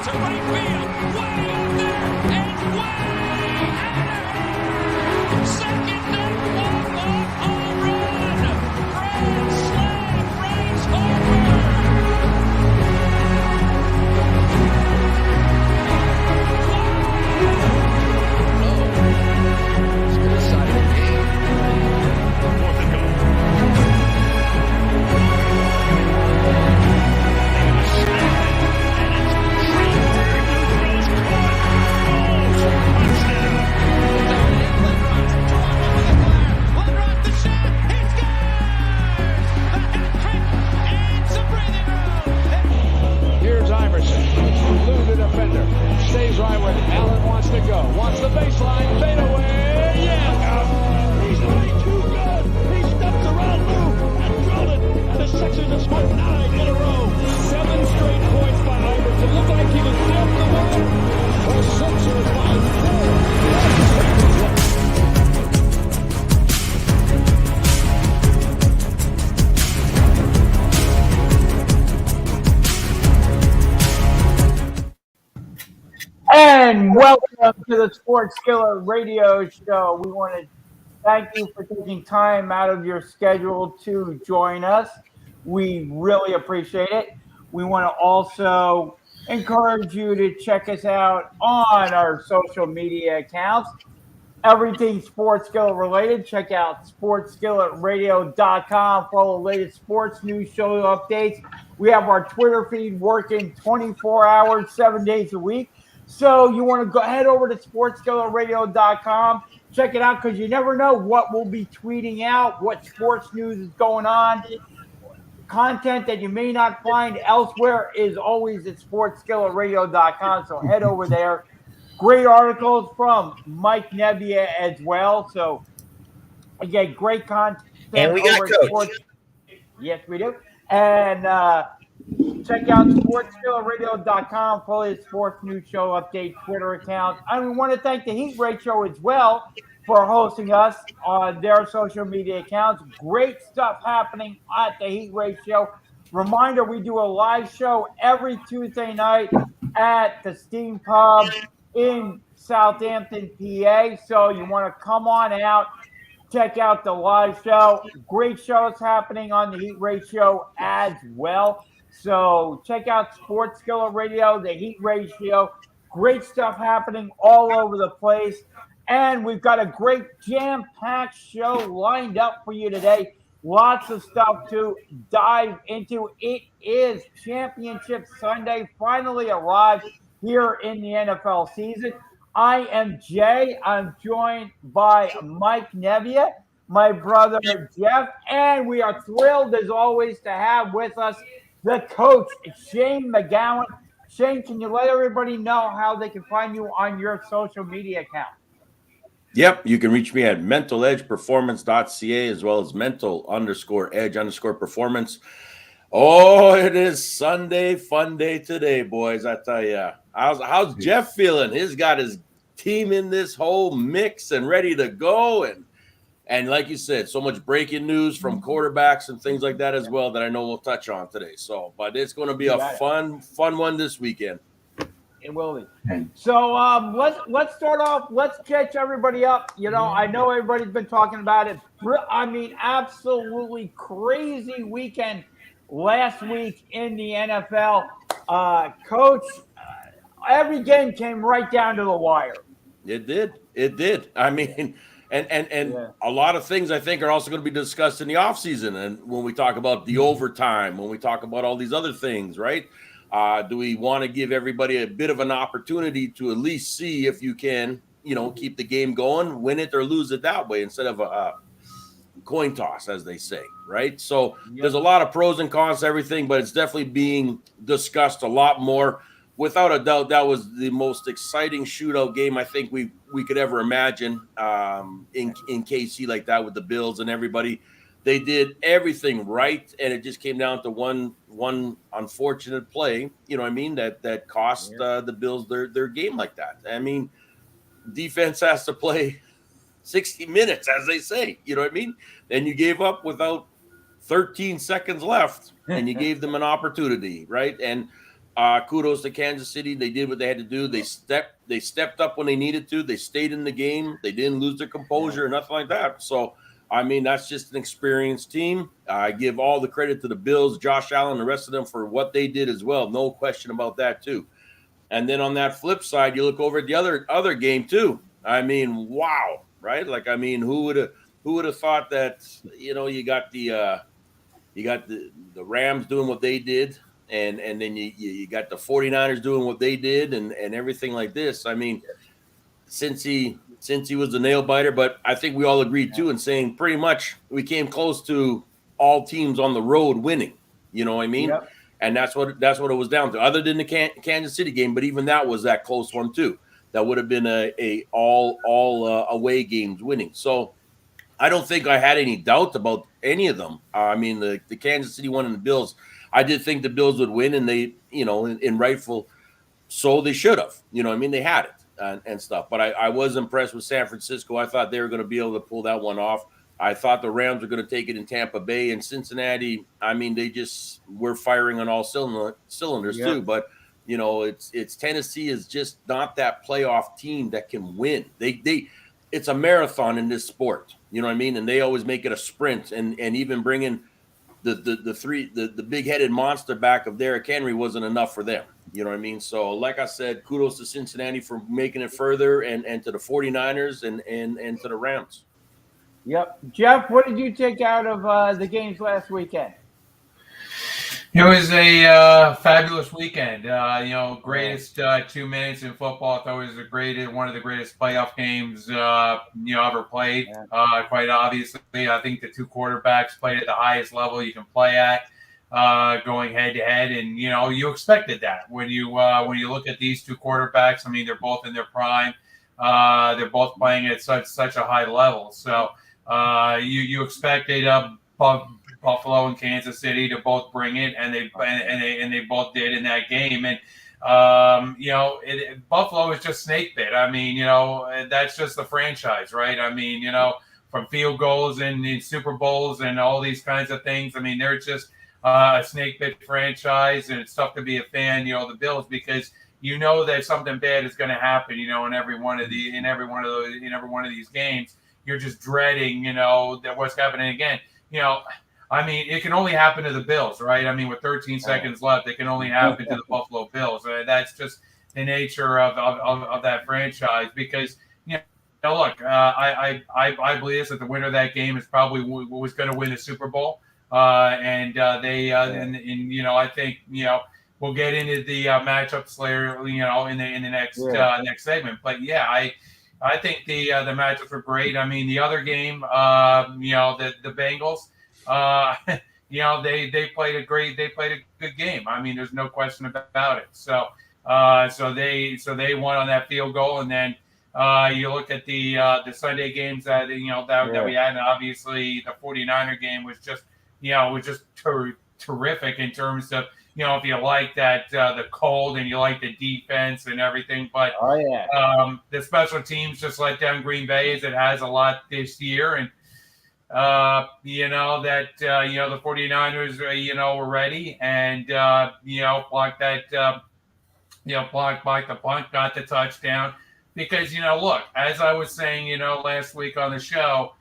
to right field. Way out there and way out of here. Second deck walk-off home run. Grand slam, Braves homer. Stays right where Allen wants to go. Wants the baseline. Fade away. Yeah. He's way too good. He steps around Lou and drilled it. And the Sixers have scored 9 in a row. 7 straight points by Iverson. Looked like he was dead to win. The Sixers by 4. And welcome to the Sports Skillet Radio Show. We want to thank you for taking time out of your schedule to join us. We really appreciate it. We want to also encourage you to check us out on our social media accounts. Everything Sports Skillet related. Check out sportsskilletradio.com for all the latest sports news, show updates. We have our Twitter feed working 24 hours, 7 days a week. So you want to go head over to sportsskilletradio.com. Check it out because you never know what we'll be tweeting out, what sports news is going on. Content that you may not find elsewhere is always at sportsskilletradio.com. So head over there. Great articles from Mike Nebbia as well. So again, great content. And we got Coach. Sports. Yes, we do. And check out sportsskilletradio.com for his sports news show update Twitter account. And we want to thank the Heat Rate Show as well for hosting us on their social media accounts. Great stuff happening at the Heat Rate Show. Reminder, we do a live show every Tuesday night at the Steam Pub in Southampton, PA. So you want to come on out, check out the live show. Great shows happening on the Heat Rate Show as well. So check out Sports Skillet Radio, the Heat Ratio. Great stuff happening all over the place. And we've got a great jam-packed show lined up for you today. Lots of stuff to dive into. It is Championship Sunday, finally arrived here in the NFL season. I am Jay. I'm joined by Mike Nebbia, my brother Jeff, and we are thrilled as always to have with us the coach, Shane McGowan. Shane, can you let everybody know how they can find you on your social media account? Yep, you can reach me at mentaledgeperformance.ca as well as mental_edge_performance. Oh, it is Sunday, fun day today, boys. I tell you. How's Jeff feeling? He's got his team in this whole mix and ready to go. And like you said, so much breaking news from quarterbacks and things like that as well that I know we'll touch on today. So, but it's going to be a fun one this weekend. It will be. So let's start off. Let's catch everybody up. You know, I know everybody's been talking about it. I mean, absolutely crazy weekend last week in the NFL. Coach, every game came right down to the wire. It did. I mean, and a lot of things I think are also going to be discussed in the offseason. And when we talk about the overtime, when we talk about all these other things, right? Do we want to give everybody a bit of an opportunity to at least see if you can, keep the game going, win it or lose it that way instead of a coin toss, as they say, right? So there's a lot of pros and cons to everything, but it's definitely being discussed a lot more. Without a doubt, that was the most exciting shootout game I think we could ever imagine in KC like that with the Bills and everybody. They did everything right, and it just came down to one unfortunate play, you know what I mean, that cost the Bills their game like that. I mean, defense has to play 60 minutes, as they say, you know what I mean? And you gave up without 13 seconds left, and you gave them an opportunity, right? And kudos to Kansas City. They did what they had to do. They stepped up when they needed to. They stayed in the game. They didn't lose their composure or nothing like that. So, I mean, that's just an experienced team. I give all the credit to the Bills, Josh Allen, the rest of them for what they did as well. No question about that too. And then on that flip side, you look over at the other game too. I mean, wow, right? Like, I mean, who would have thought that? You got the Rams doing what they did. And then you got the 49ers doing what they did and everything like this. I mean, since he was the nail biter, but I think we all agreed too in saying pretty much we came close to all teams on the road winning. You know what I mean? Yep. And that's what it was down to. Other than the Kansas City game, but even that was that close one too. That would have been a all away games winning. So I don't think I had any doubt about any of them. I mean, the Kansas City one and the Bills. I did think the Bills would win, and they, in rightful so they should have. You know what I mean? They had it and stuff. But I was impressed with San Francisco. I thought they were going to be able to pull that one off. I thought the Rams were going to take it in Tampa Bay. And Cincinnati, I mean, they just were firing on all cylinders too. But, it's Tennessee is just not that playoff team that can win. It's a marathon in this sport. You know what I mean? And they always make it a sprint. And even bringing the big-headed monster back of Derrick Henry wasn't enough for them. You know what I mean? So, like I said, kudos to Cincinnati for making it further and to the 49ers and to the Rams. Yep. Jeff, what did you take out of the games last weekend? It was a fabulous weekend. Greatest 2 minutes in football. I thought it was one of the greatest playoff games ever played. Quite obviously, I think the two quarterbacks played at the highest level you can play at, going head to head, and you expected that when you look at these two quarterbacks. I mean, they're both in their prime. They're both playing at such a high level. So you expected Buffalo and Kansas City to both bring it, and they both did in that game. And Buffalo is just snake bit. I mean, that's just the franchise, right? I mean, from field goals and in Super Bowls and all these kinds of things. I mean, they're just a snake bit franchise, and it's tough to be a fan, the Bills, because that something bad is going to happen, in every one of these games. You're just dreading, that what's happening again. I mean, it can only happen to the Bills, right? I mean, with 13 seconds left, it can only happen to the Buffalo Bills. That's just the nature of that franchise. Because, look, I believe this, that the winner of that game is probably was going to win the Super Bowl, and I think we'll get into the matchups later, in the next segment. But yeah, I think the matchups were great. I mean, the other game, the Bengals. They played a good game. I mean, there's no question about it. So they won on that field goal, and then you look at the Sunday games that we had, and obviously the 49er game was just terrific in terms of if you like that the cold and you like the defense and everything, but the special teams just let down Green Bay as it has a lot this year, and the 49ers, were ready and, blocked the punt, got the touchdown because, look, as I was saying, last week on the show,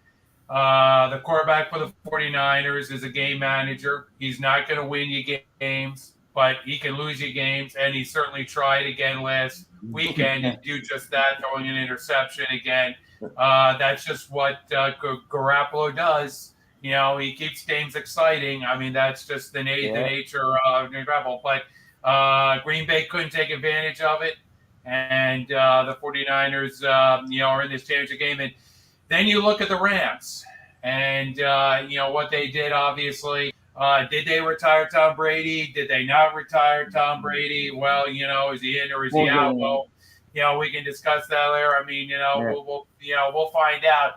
the quarterback for the 49ers is a game manager. He's not going to win you games, but he can lose you games. And he certainly tried again last weekend to do just that, throwing an interception again. That's just what Garoppolo does. He keeps games exciting. I mean, that's just the nature of Garoppolo. But Green Bay couldn't take advantage of it. And the 49ers, are in this championship game. And then you look at the Rams and, what they did, obviously. Did they retire Tom Brady? Did they not retire Tom Brady? Well, is he in or is he out? Well, we can discuss that later. I mean, we'll find out,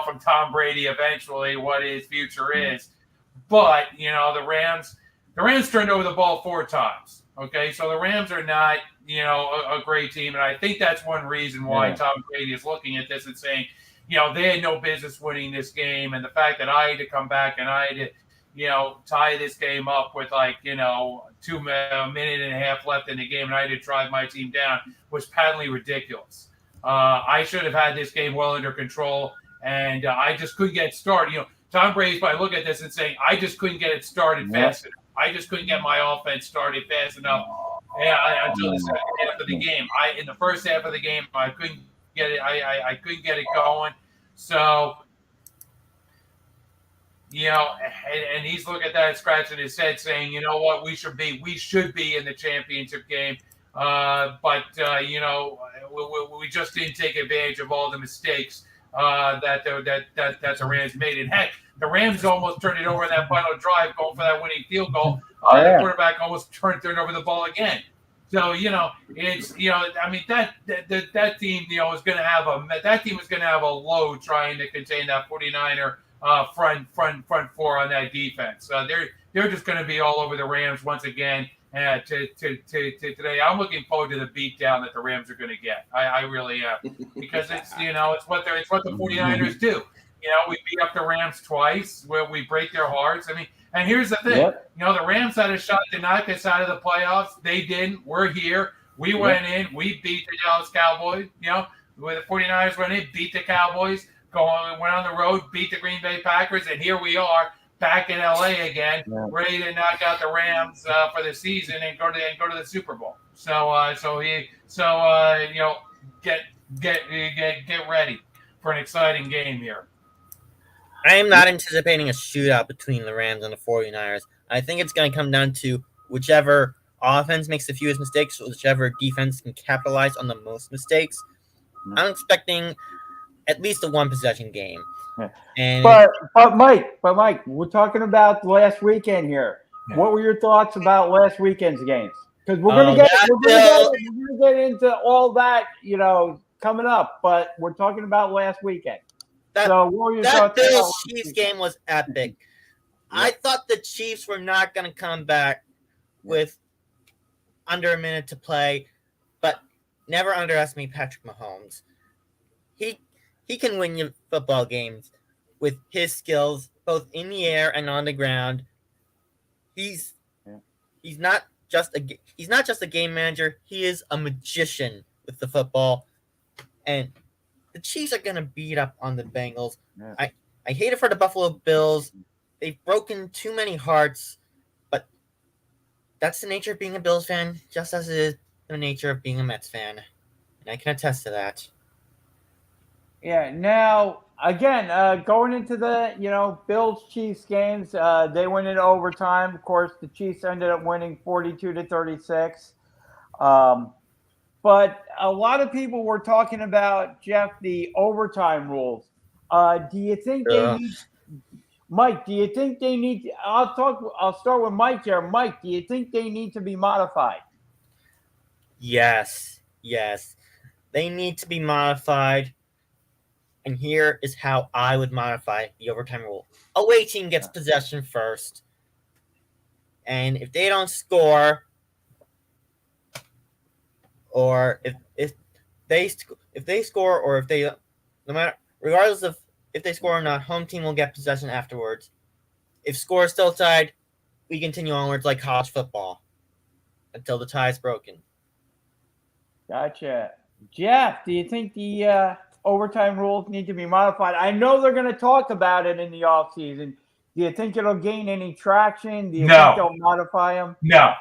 from Tom Brady eventually what his future is. But, the Rams turned over the ball 4 times. Okay, so the Rams are not, a great team, and I think that's one reason why Tom Brady is looking at this and saying, they had no business winning this game, and the fact that I had to come back and I had to, tie this game up with a minute and a half left in the game, and I had to drive my team down was patently ridiculous. I should have had this game well under control, and I just couldn't get started. Tom Brady's probably looking at this and saying, I just couldn't get it started fast enough. I just couldn't get my offense started fast enough until the second half of the game. In the first half of the game, I couldn't get it. I couldn't get it going. So, and he's looking at that, scratching his head, saying, you know what, we should be in the championship game. But we just didn't take advantage of all the mistakes that the Rams made. And heck, the Rams almost turned it over in that final drive, going for that winning field goal. The quarterback almost turned over the ball again. So it's that team is going to have a load trying to contain that 49er front four on that defense. They're just going to be all over the Rams once again. Today, I'm looking forward to the beatdown that the Rams are going to get. I really am, because it's what the 49ers do. We beat up the Rams twice, where we break their hearts. And here's the thing. The Rams had a shot to knock us out of the playoffs. They didn't. We're here. We went in. We beat the Dallas Cowboys. Where the 49ers went in, beat the Cowboys. Went on the road, beat the Green Bay Packers, and here we are back in LA again, ready to knock out the Rams for the season and go to the Super Bowl. Get ready for an exciting game here. I am not anticipating a shootout between the Rams and the 49ers. I think it's going to come down to whichever offense makes the fewest mistakes, whichever defense can capitalize on the most mistakes. I'm expecting at least a one-possession game. And but Mike, we're talking about last weekend here. What were your thoughts about last weekend's games? Because we're gonna get into all that, coming up. But we're talking about last weekend. So what were your thoughts? That Bills Chiefs game was epic. I thought the Chiefs were not going to come back with under a minute to play, but never underestimate Patrick Mahomes. He can win you football games with his skills, both in the air and on the ground. He's not just a game manager. He is a magician with the football. And the Chiefs are going to beat up on the Bengals. I hate it for the Buffalo Bills. They've broken too many hearts, but that's the nature of being a Bills fan, just as it is the nature of being a Mets fan. And I can attest to that. Yeah. Now, again, going into the Bills-Chiefs games, they went into overtime. Of course, the Chiefs ended up winning 42-36. But a lot of people were talking about, Jeff, the overtime rules. Do you think they need, Mike? Do you think they need? I'll start with Mike here. Mike, do you think they need to be modified? Yes, they need to be modified. And here is how I would modify the overtime rule. Away team gets possession first. And if they don't score, or if they score, or if they, no matter, regardless of if they score or not, home team will get possession afterwards. If score is still tied, we continue onwards like college football until the tie is broken. Gotcha. Jeff, do you think the overtime rules need to be modified? I know they're going to talk about it in the offseason. Do you think it'll gain any traction? Do you think they'll modify them? No.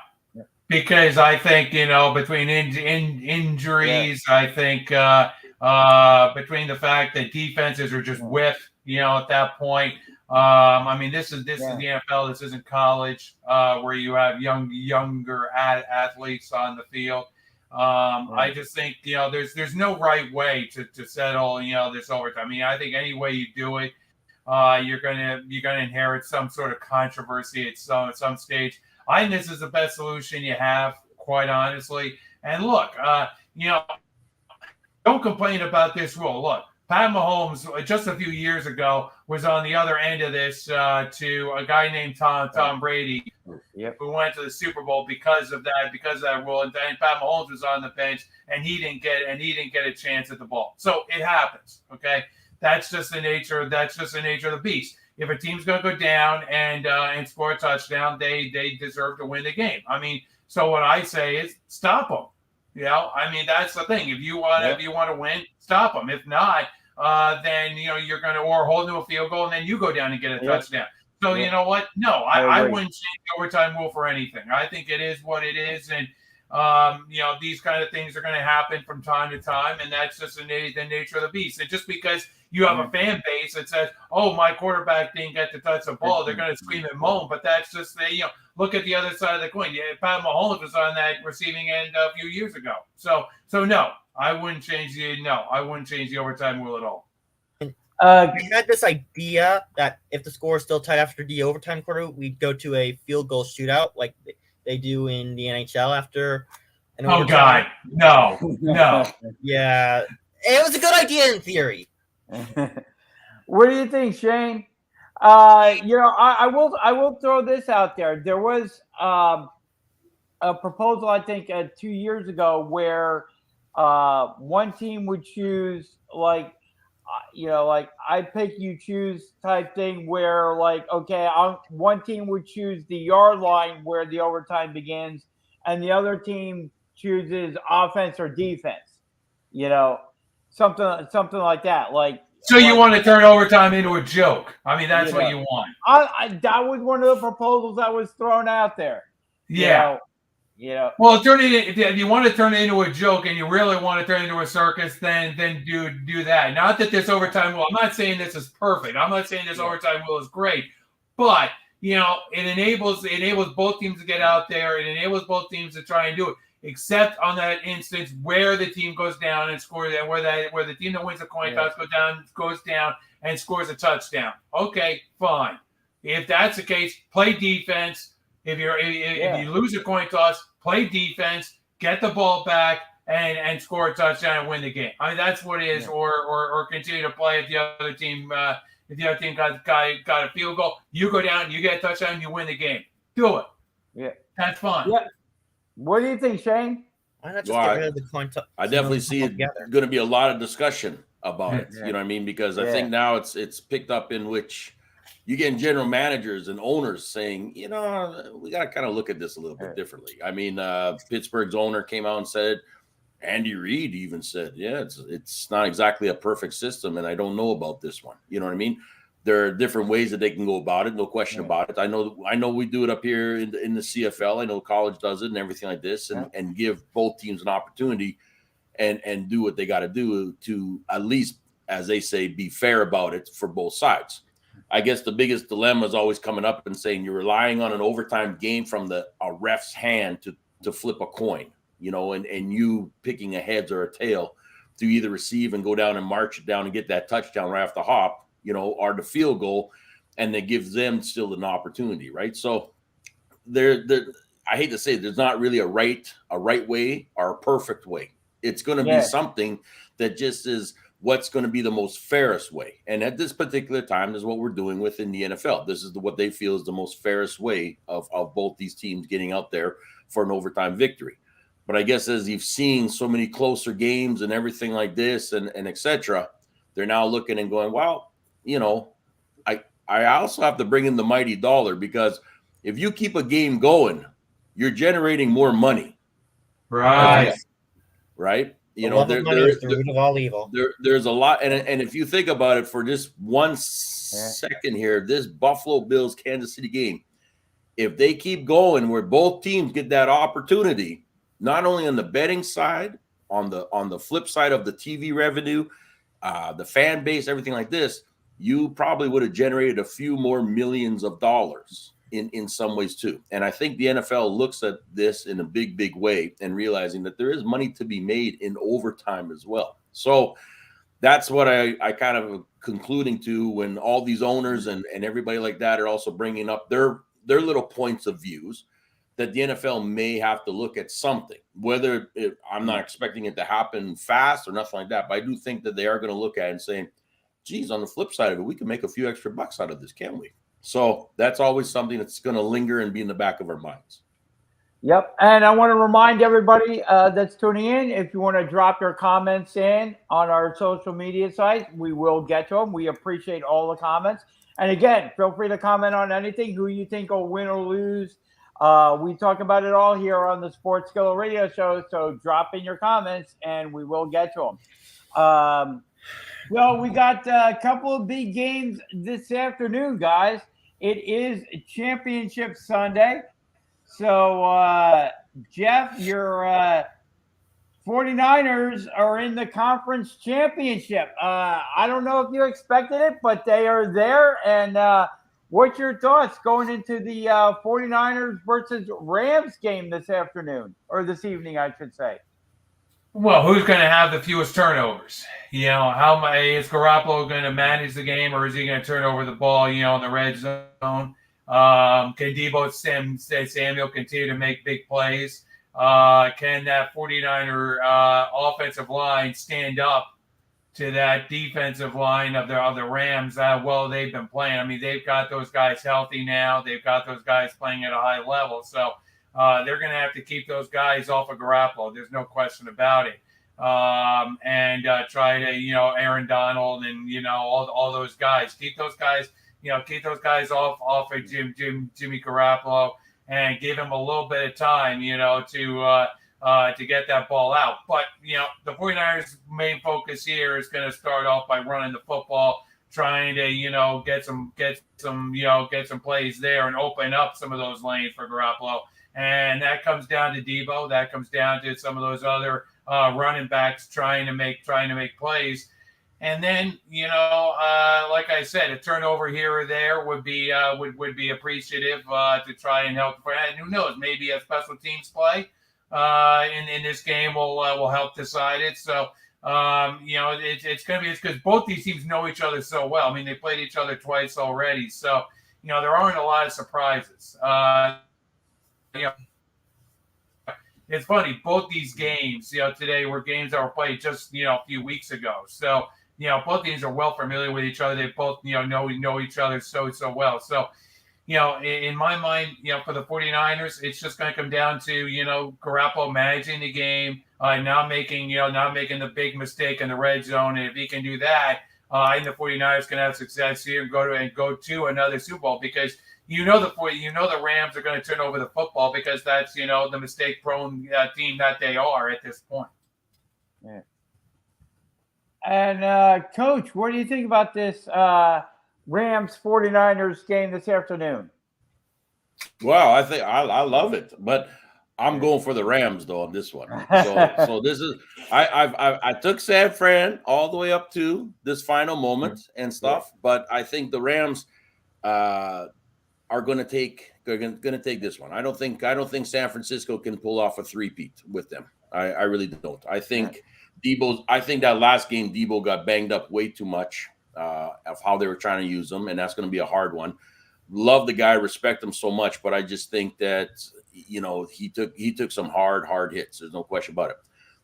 Because I think, between injuries, I think between the fact that defenses are just whiffed, at that point. This is the NFL. This isn't college, where you have younger athletes on the field. I just think there's no right way to settle this overtime. I think any way you do it, you're gonna inherit some sort of controversy at some stage. I think this is the best solution you have, quite honestly. And look, don't complain about this rule. Look, Pat Mahomes just a few years ago was on the other end of this to a guy named Tom Brady, who went to the Super Bowl because of that rule. And then Pat Mahomes was on the bench, and he didn't get a chance at the ball. So it happens. Okay, that's just the nature of the beast. if a team's going to go down and score a touchdown, they deserve to win the game. I mean, so what I say is stop them. You know, I mean, that's the thing. If you want to win, stop them. If not, then you're going to or hold to a field goal and then you go down and get a touchdown. So you know what? No, I wouldn't change the overtime rule for anything. I think it is what it is, and these kind of things are going to happen from time to time, and that's just the nature of the beast. And just because you have a fan base that says, "Oh, my quarterback didn't get to touch the ball," they're going to scream and moan. But that's just look at the other side of the coin. Yeah, Pat Mahomes was on that receiving end a few years ago. So no, I wouldn't change the overtime rule at all. I had this idea that if the score is still tight after the overtime quarter, we'd go to a field goal shootout like they do in the NHL after an overtime. God, no. Yeah, it was a good idea in theory. What do you think, Shane? I will throw this out there. There was a proposal, I think, 2 years ago where one team would choose like I pick, you choose type thing where one team would choose the yard line where the overtime begins and the other team chooses offense or defense, something like that. So you want to turn overtime into a joke. I mean, that's what you want. That was one of the proposals that was thrown out there. Yeah. Well, if you want to turn it into a joke and you really want to turn it into a circus, then do that. Not that this overtime rule. I'm not saying this is perfect. I'm not saying this overtime rule is great, but it enables both teams to get out there. It enables both teams to try and do it. Except on that instance where the team goes down and scores, and where the team that wins the coin toss goes down and scores a touchdown. Okay, fine. If that's the case, play defense. If you lose a coin toss, play defense, get the ball back, and score a touchdown and win the game. I mean, that's what it is. Yeah. Or continue to play if the other team got a field goal, you go down, you get a touchdown, you win the game. Do it. Yeah, that's fun. Yeah. What do you think, Shane? Why not just get rid of the coin toss? I definitely see it going to be a lot of discussion about it. You know what I mean? Because I think now it's picked up in which you get general managers and owners saying, we got to kind of look at this a little bit differently. I mean, Pittsburgh's owner came out and said, Andy Reid even said, it's not exactly a perfect system, and I don't know about this one. You know what I mean? There are different ways that they can go about it, no question about it. I know we do it up here in the CFL. I know college does it and everything like this, and give both teams an opportunity and do what they got to do to at least, as they say, be fair about it for both sides. I guess the biggest dilemma is always coming up and saying you're relying on an overtime game from a ref's hand to flip a coin, and you picking a heads or a tail to either receive and go down and march it down and get that touchdown right off the hop, or the field goal, and that gives them still an opportunity, right? So I hate to say there's not really a right way or a perfect way. It's going to be something that just is what's going to be the most fairest way. And at this particular time is what we're doing within the NFL. This is what they feel is the most fairest way of both these teams getting out there for an overtime victory. But I guess as you've seen so many closer games and everything like this and et cetera, they're now looking and going, well, I also have to bring in the mighty dollar, because if you keep a game going, you're generating more money. Right. Right. Money is the root of all evil. There's a lot. And if you think about it for just 1 second here, this Buffalo Bills Kansas City game, if they keep going where both teams get that opportunity, not only on the betting side, on the flip side of the TV revenue, the fan base, everything like this, you probably would have generated a few more millions of dollars in some ways too. And I think the NFL looks at this in a big, big way and realizing that there is money to be made in overtime as well. So that's what I kind of concluding to when all these owners and everybody like that are also bringing up their little points of views, that the NFL may have to look at something, I'm not expecting it to happen fast or nothing like that, but I do think that they are going to look at it and say, geez, on the flip side of it, we can make a few extra bucks out of this, can't we? So that's always something that's going to linger and be in the back of our minds. Yep. And I want to remind everybody that's tuning in, if you want to drop your comments in on our social media sites, we will get to them. We appreciate all the comments. And again, feel free to comment on anything, who you think will win or lose. We talk about it all here on the Sports Skillet Radio Show, so drop in your comments and we will get to them. Well, we got a couple of big games this afternoon, guys. It is Championship Sunday. So, Jeff, your 49ers are in the conference championship. I don't know if you expected it, but they are there. And what's your thoughts going into the 49ers versus Rams game this afternoon, or this evening, I should say? Well, who's going to have the fewest turnovers? You know, is Garoppolo going to manage the game, or is he going to turn over the ball, in the red zone? Can Deebo Samuel continue to make big plays? Can that 49er offensive line stand up to that defensive line of the Rams? Well, they've been playing. I mean, they've got those guys healthy now. They've got those guys playing at a high level. So they're going to have to keep those guys off of Garoppolo. There's no question about it. And try to, Aaron Donald and, all those guys. Keep those guys off of Jimmy Garoppolo and give him a little bit of time, to get that ball out. But, the 49ers' main focus here is going to start off by running the football, trying to, get some plays there and open up some of those lanes for Garoppolo. And that comes down to Deebo. That comes down to some of those other running backs trying to make plays. And then, like I said, a turnover here or there would be appreciative to try and help. And who knows, maybe a special teams play in this game will help decide it. So, it's going to be because both these teams know each other so well. I mean, they played each other twice already. So, there aren't a lot of surprises. It's funny, both these games, today were games that were played just, a few weeks ago. So, both teams are well familiar with each other. They both, know each other so well. So, in my mind, for the 49ers, it's just going to come down to, Garoppolo managing the game, not making the big mistake in the red zone. And if he can do that, I think the 49ers can have success here and go to another Super Bowl, because the Rams are going to turn over the football, because that's, the mistake-prone team that they are at this point. Yeah. And, Coach, what do you think about this Rams 49ers game this afternoon? Well, I think I love it, but I'm going for the Rams though on this one. So this is I took San Fran all the way up to this final moment and stuff, but I think the Rams are going to take this one. I don't think San Francisco can pull off a three-peat with them. I really don't. I think that last game Deebo got banged up way too much of how they were trying to use him, and that's going to be a hard one. Love the guy, respect him so much, but I just think that he took some hard hits. There's no question about it.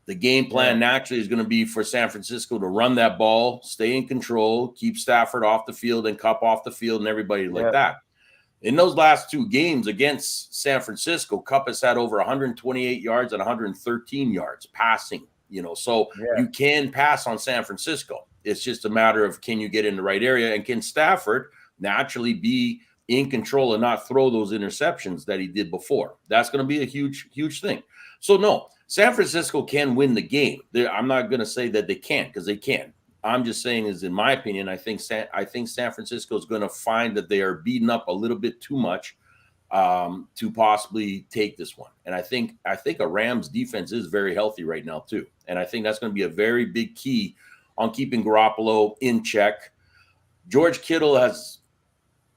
The game plan naturally is going to be for San Francisco to run that ball, stay in control, keep Stafford off the field and Kupp off the field and everybody like that. In those last two games against San Francisco, Kupp has had over 128 yards and 113 yards passing. So you can pass on San Francisco. It's just a matter of, can you get in the right area, and can Stafford naturally be in control and not throw those interceptions that he did before. That's going to be a huge thing. So no, San Francisco can win the game. I'm not going to say that they can't, because they can. I'm just saying, is in my opinion, I think San Francisco is going to find that they are beaten up a little bit too much to possibly take this one. And I think a Rams defense is very healthy right now too. And I think that's going to be a very big key on keeping Garoppolo in check. George Kittle has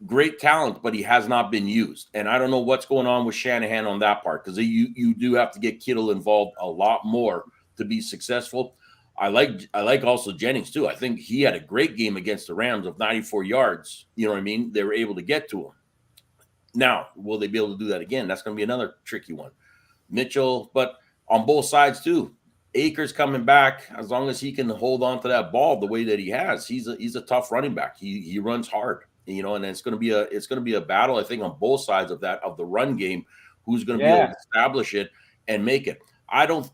great talent, but he has not been used. And I don't know what's going on with Shanahan on that part, because you do have to get Kittle involved a lot more to be successful. I like also Jennings too. I think he had a great game against the Rams of 94 yards. You know what I mean? They were able to get to him. Now, will they be able to do that again? That's going to be another tricky one. Mitchell, but on both sides too. Akers coming back, as long as he can hold on to that ball the way that he has, he's a tough running back. He runs hard, and it's going to be a battle, I think, on both sides of the run game. Who's going to be able to establish it and make it?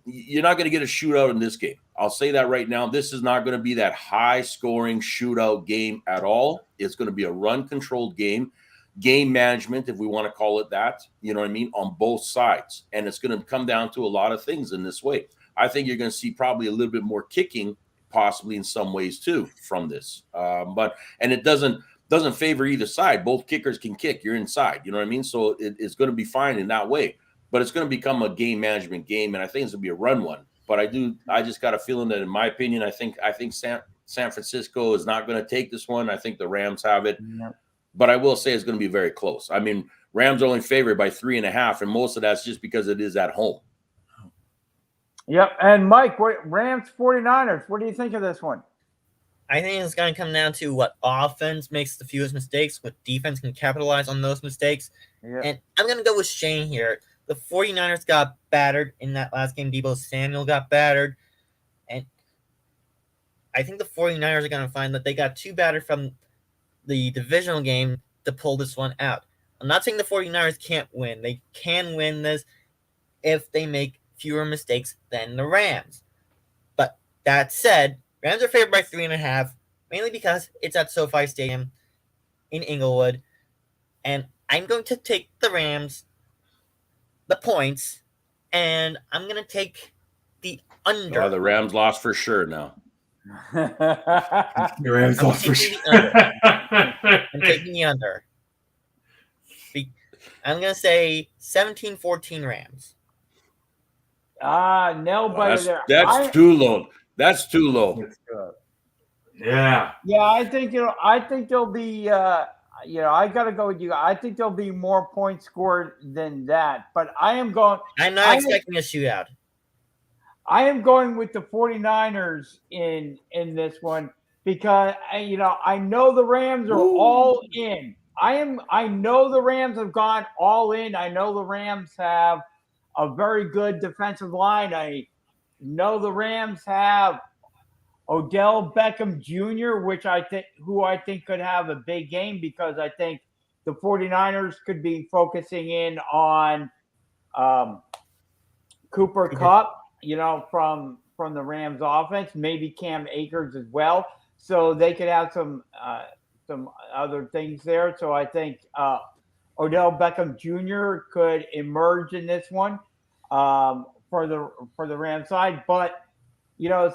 You're not going to get a shootout in this game. I'll say that right now. This is not going to be that high-scoring shootout game at all. It's going to be a run-controlled game management, if we want to call it that, you know what I mean, on both sides. And it's going to come down to a lot of things in this way. I think you're going to see probably a little bit more kicking, possibly in some ways too, from this. And it doesn't favor either side. Both kickers can kick. You're inside, you know what I mean? So it's going to be fine in that way. But it's going to become a game management game, and I think it's going to be a run one. But I just got a feeling that, in my opinion, I think San Francisco is not going to take this one. I think the Rams have it. Yeah. But I will say it's going to be very close. I mean, Rams only favored by 3.5, and most of that's just because it is at home. Yep. And Mike, Rams 49ers, what do you think of this one? I think it's going to come down to what offense makes the fewest mistakes, what defense can capitalize on those mistakes. Yeah. And I'm going to go with Shane here. The 49ers got battered in that last game. Deebo Samuel got battered. And I think the 49ers are going to find that they got too battered from the divisional game to pull this one out. I'm not saying the 49ers can't win. They can win this if they make fewer mistakes than the Rams. But that said, Rams are favored by 3.5, mainly because it's at SoFi Stadium in Inglewood. And I'm going to take the Rams, the points, and I'm going to take the under. Oh, the Rams lost for sure now. The Rams lost for sure. I'm taking the under. I'm going to say 17-14 Rams. Nail biter there. That's too low. That's too low. Yeah. Yeah, I think there'll be I got to go with you. I think there'll be more points scored than that. But I'm not expecting a shootout. I am going with the 49ers in this one because I know the Rams are all in. I know the Rams have gone all in. I know the Rams have a very good defensive line. I know the Rams have Odell Beckham Jr., who I think could have a big game because I think the 49ers could be focusing in on Cooper Kupp, from the Rams offense, maybe Cam Akers as well. So they could have some other things there. So I think Odell Beckham Jr. could emerge in this one for the Rams side. But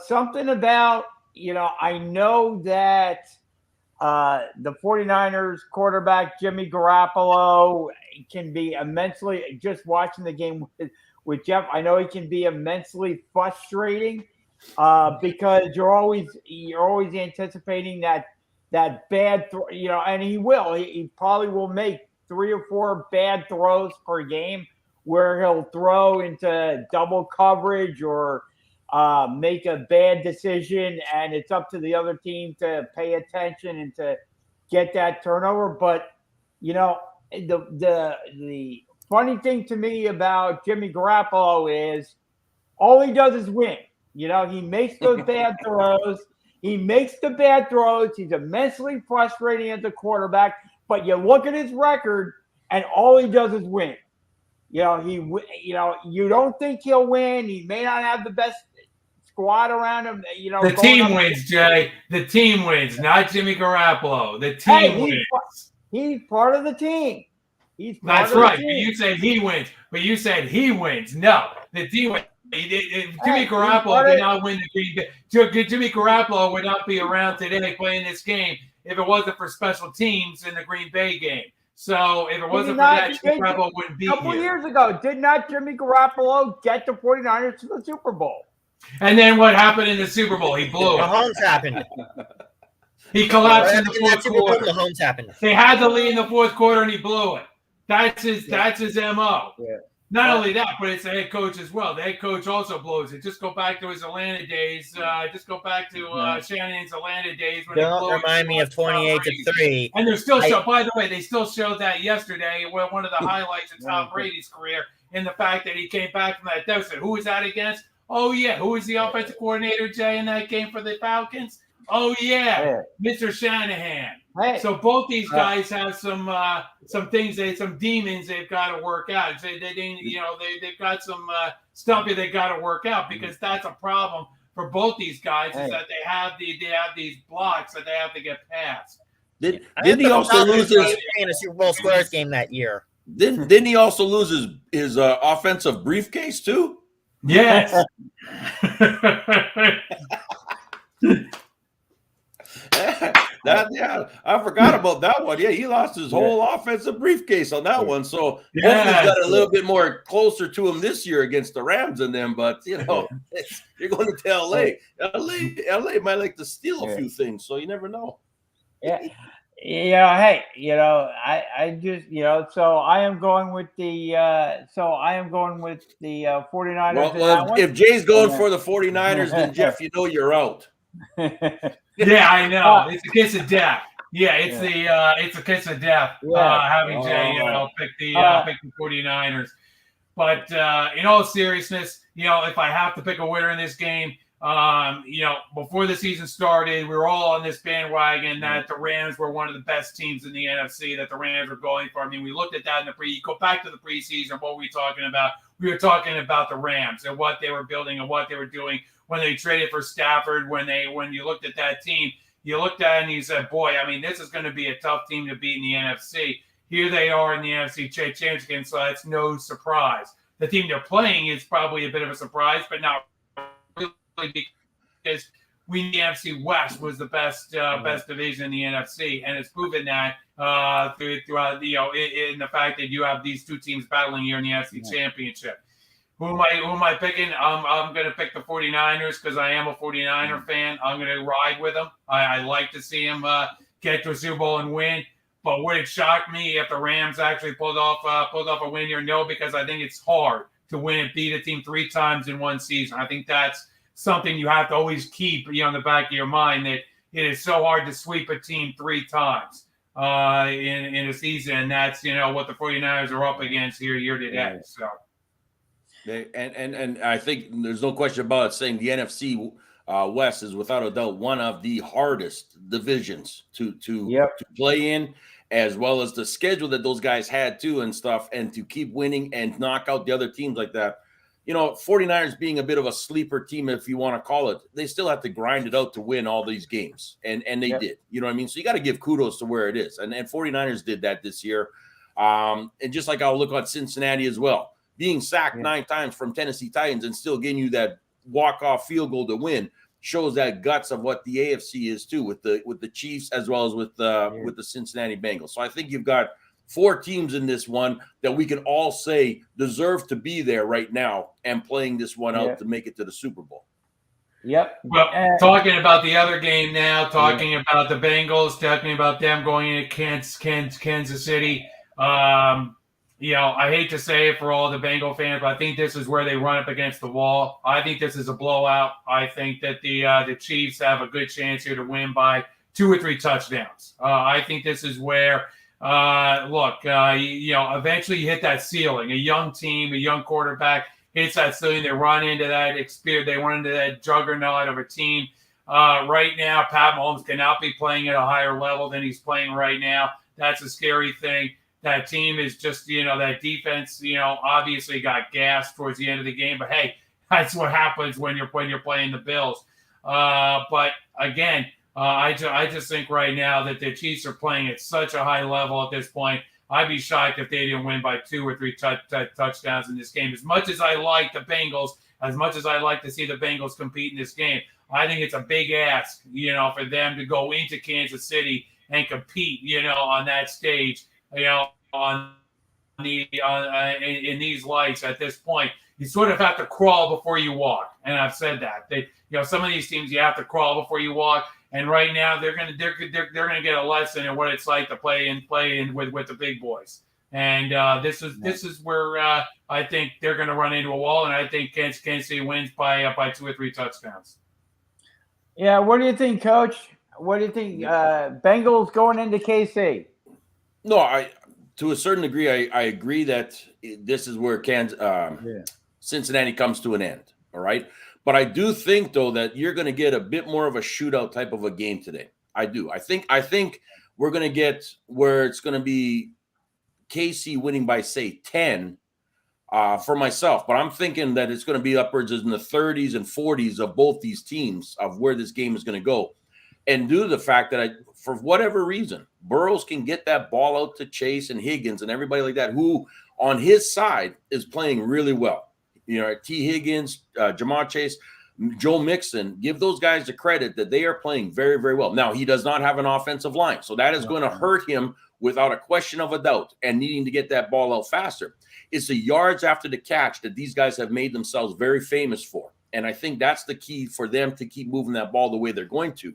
something about, I know that the 49ers quarterback, Jimmy Garoppolo, can be immensely, just watching the game with Jeff, I know he can be immensely frustrating because you're always anticipating that bad throw, and he will. He probably will make 3 or 4 bad throws per game where he'll throw into double coverage or make a bad decision, and it's up to the other team to pay attention and to get that turnover. But the funny thing to me about Jimmy Garoppolo is all he does is win. He makes those bad throws. He makes the bad throws. He's immensely frustrating as a quarterback. But you look at his record, and all he does is win. You don't think he'll win. He may not have the best squad around him. The team wins, Jay. The team wins, not Jimmy Garoppolo. The team wins. He's part of the team. That's right. But you said he wins. No, the team wins. Jimmy Garoppolo did not win the Green Bay. Jimmy Garoppolo would not be around today playing this game if it wasn't for special teams in the Green Bay game. So if it wasn't for that, Jimmy Garoppolo wouldn't be here. A couple years ago, did not Jimmy Garoppolo get the 49ers to the Super Bowl? And then what happened in the Super Bowl? He blew it. Mahomes happened. He collapsed in the fourth quarter. Mahomes happened. They had the lead in the fourth quarter, and he blew it. That's his MO. Yeah. Not only that, but it's the head coach as well. The head coach also blows it. Just go back to his Atlanta days. Just go back to Shannon's Atlanta days. When Don't remind me of 28-3. And they're still by the way, they still showed that yesterday. One of the highlights of Tom Brady's career in the fact that he came back from that deficit. Who was that against? Oh, yeah. Who was the offensive coordinator, Jay, in that game for the Falcons? Oh yeah, Mr. Shanahan. Hey. So both these guys have some things, some demons they've got to work out. They've got some stuff that they got to work out, because that's a problem for both these guys, is that they have these blocks that they have to get past. Didn't he also lose his in a Super Bowl Squares game that year? Didn't he also lose his offensive briefcase too? Yes. I forgot about that one. Yeah, he lost his whole offensive briefcase on that one. So hopefully he's got a little bit more closer to him this year against the Rams and them. But you're going to LA. LA might like to steal a few things, so you never know. Yeah. Hey, I just, so I am going with the 49ers. Well, if Jay's going for the 49ers, then Jeff, you're out. Yeah, I know. It's a kiss of death. Yeah, it's a kiss of death. Having Jay, pick the 49ers. But in all seriousness, if I have to pick a winner in this game, before the season started, we were all on this bandwagon that the Rams were one of the best teams in the NFC, that the Rams were going for. I mean, we looked at that in you go back to the preseason, what were we talking about? We were talking about the Rams and what they were building and what they were doing when they traded for Stafford. When you looked at that team, you looked at it and you said, boy, I mean, this is going to be a tough team to beat in the NFC. Here they are in the NFC Championship game, so that's no surprise. The team they're playing is probably a bit of a surprise, but not because the NFC West was the best division in the NFC, and it's proven that throughout in the fact that you have these two teams battling here in the NFC Championship. Who am I picking? I'm going to pick the 49ers because I am a 49er fan. I'm going to ride with them. I like to see them get to a Super Bowl and win. But would it shock me if the Rams actually pulled off a win here? No, because I think it's hard to win and beat a team 3 times in one season. I think that's something you have to always keep on the back of your mind, that it is so hard to sweep a team 3 times in a season. And that's what the 49ers are up against here today. So. And I think there's no question about it, saying the NFC West is without a doubt one of the hardest divisions to play in, as well as the schedule that those guys had too and stuff, and to keep winning and knock out the other teams like that. 49ers being a bit of a sleeper team, if you want to call it, they still have to grind it out to win all these games. And they did, you know what I mean? So you got to give kudos to where it is. And 49ers did that this year. And just like I'll look at Cincinnati as well, being sacked 9 times from Tennessee Titans and still getting you that walk-off field goal to win shows that guts of what the AFC is too, with the Chiefs as well as with the Cincinnati Bengals. So I think you've got 4 teams in this one that we can all say deserve to be there right now and playing this one out to make it to the Super Bowl. Yep. Well, talking about the other game now, talking about the Bengals, talking about them going into Kansas City. I hate to say it for all the Bengal fans, but I think this is where they run up against the wall. I think this is a blowout. I think that the Chiefs have a good chance here to win by 2 or 3 touchdowns. I think this is where eventually you hit that ceiling. A young team, a young quarterback hits that ceiling. They run into that experience. They run into that juggernaut of a team. Right now, Pat Mahomes cannot be playing at a higher level than he's playing right now. That's a scary thing. That team is just, that defense, obviously got gassed towards the end of the game. But hey, that's what happens when you're playing the Bills. But again, I just think right now that the Chiefs are playing at such a high level at this point. I'd be shocked if they didn't win by 2 or 3 touchdowns in this game. As much as I like the Bengals, as much as I like to see the Bengals compete in this game, I think it's a big ask, for them to go into Kansas City and compete, on that stage, in these lights at this point. You sort of have to crawl before you walk, and I've said that. Some of these teams you have to crawl before you walk. And right now they're gonna get a lesson in what it's like to play in with the big boys. And this is where I think they're gonna run into a wall, and I think Kansas City wins by 2 or 3 touchdowns. Yeah, what do you think, Coach? What do you think? Bengals going into KC? No, to a certain degree, I agree that this is where Cincinnati comes to an end. All right. But I do think, though, that you're going to get a bit more of a shootout type of a game today. I do. I think we're going to get where it's going to be KC winning by, say, 10 for myself. But I'm thinking that it's going to be upwards in the 30s and 40s of both these teams of where this game is going to go. And due to the fact that for whatever reason, Burrows can get that ball out to Chase and Higgins and everybody like that, who on his side is playing really well. You know, T. Higgins, Jamar Chase, Joe Mixon, give those guys the credit that they are playing very, very well. Now, he does not have an offensive line, so that is going to hurt him without a question of a doubt and needing to get that ball out faster. It's the yards after the catch that these guys have made themselves very famous for. And I think that's the key for them to keep moving that ball the way they're going to.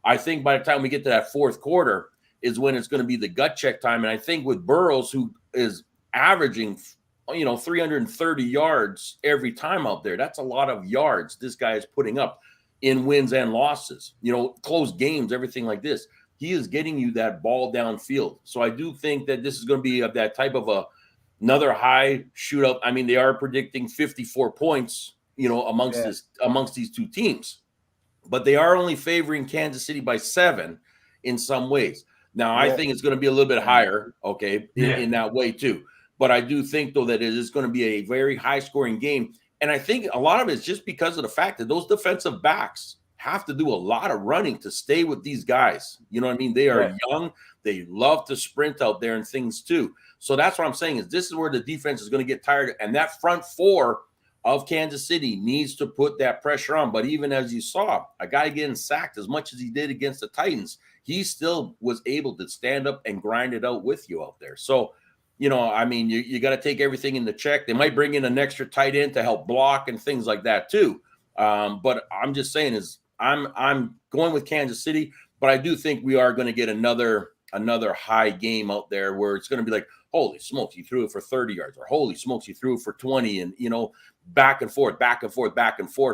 I think by the time we get to that fourth quarter is when it's going to be the gut check time. And I think with Burrows, who is averaging, 330 yards every time out there, that's a lot of yards this guy is putting up in wins and losses, close games, everything like this. He is getting you that ball downfield. So I do think that this is going to be that type of another high shootout. I mean, they are predicting 54 points, amongst these two teams. But they are only favoring Kansas City by 7 in some ways. Now, I think it's going to be a little bit higher, in that way too. But I do think, though, that it is going to be a very high-scoring game. And I think a lot of it is just because of the fact that those defensive backs have to do a lot of running to stay with these guys. You know what I mean? They are young. They love to sprint out there and things too. So that's what I'm saying is this is where the defense is going to get tired. And that front four of Kansas City needs to put that pressure on. But even as you saw, a guy getting sacked as much as he did against the Titans, he still was able to stand up and grind it out with you out there. So, you got to take everything into check. They might bring in an extra tight end to help block and things like that too. But I'm just saying I'm going with Kansas City, but I do think we are going to get another high game out there where it's going to be like, holy smokes, he threw it for 30 yards, or holy smokes, he threw it for 20, and back and forth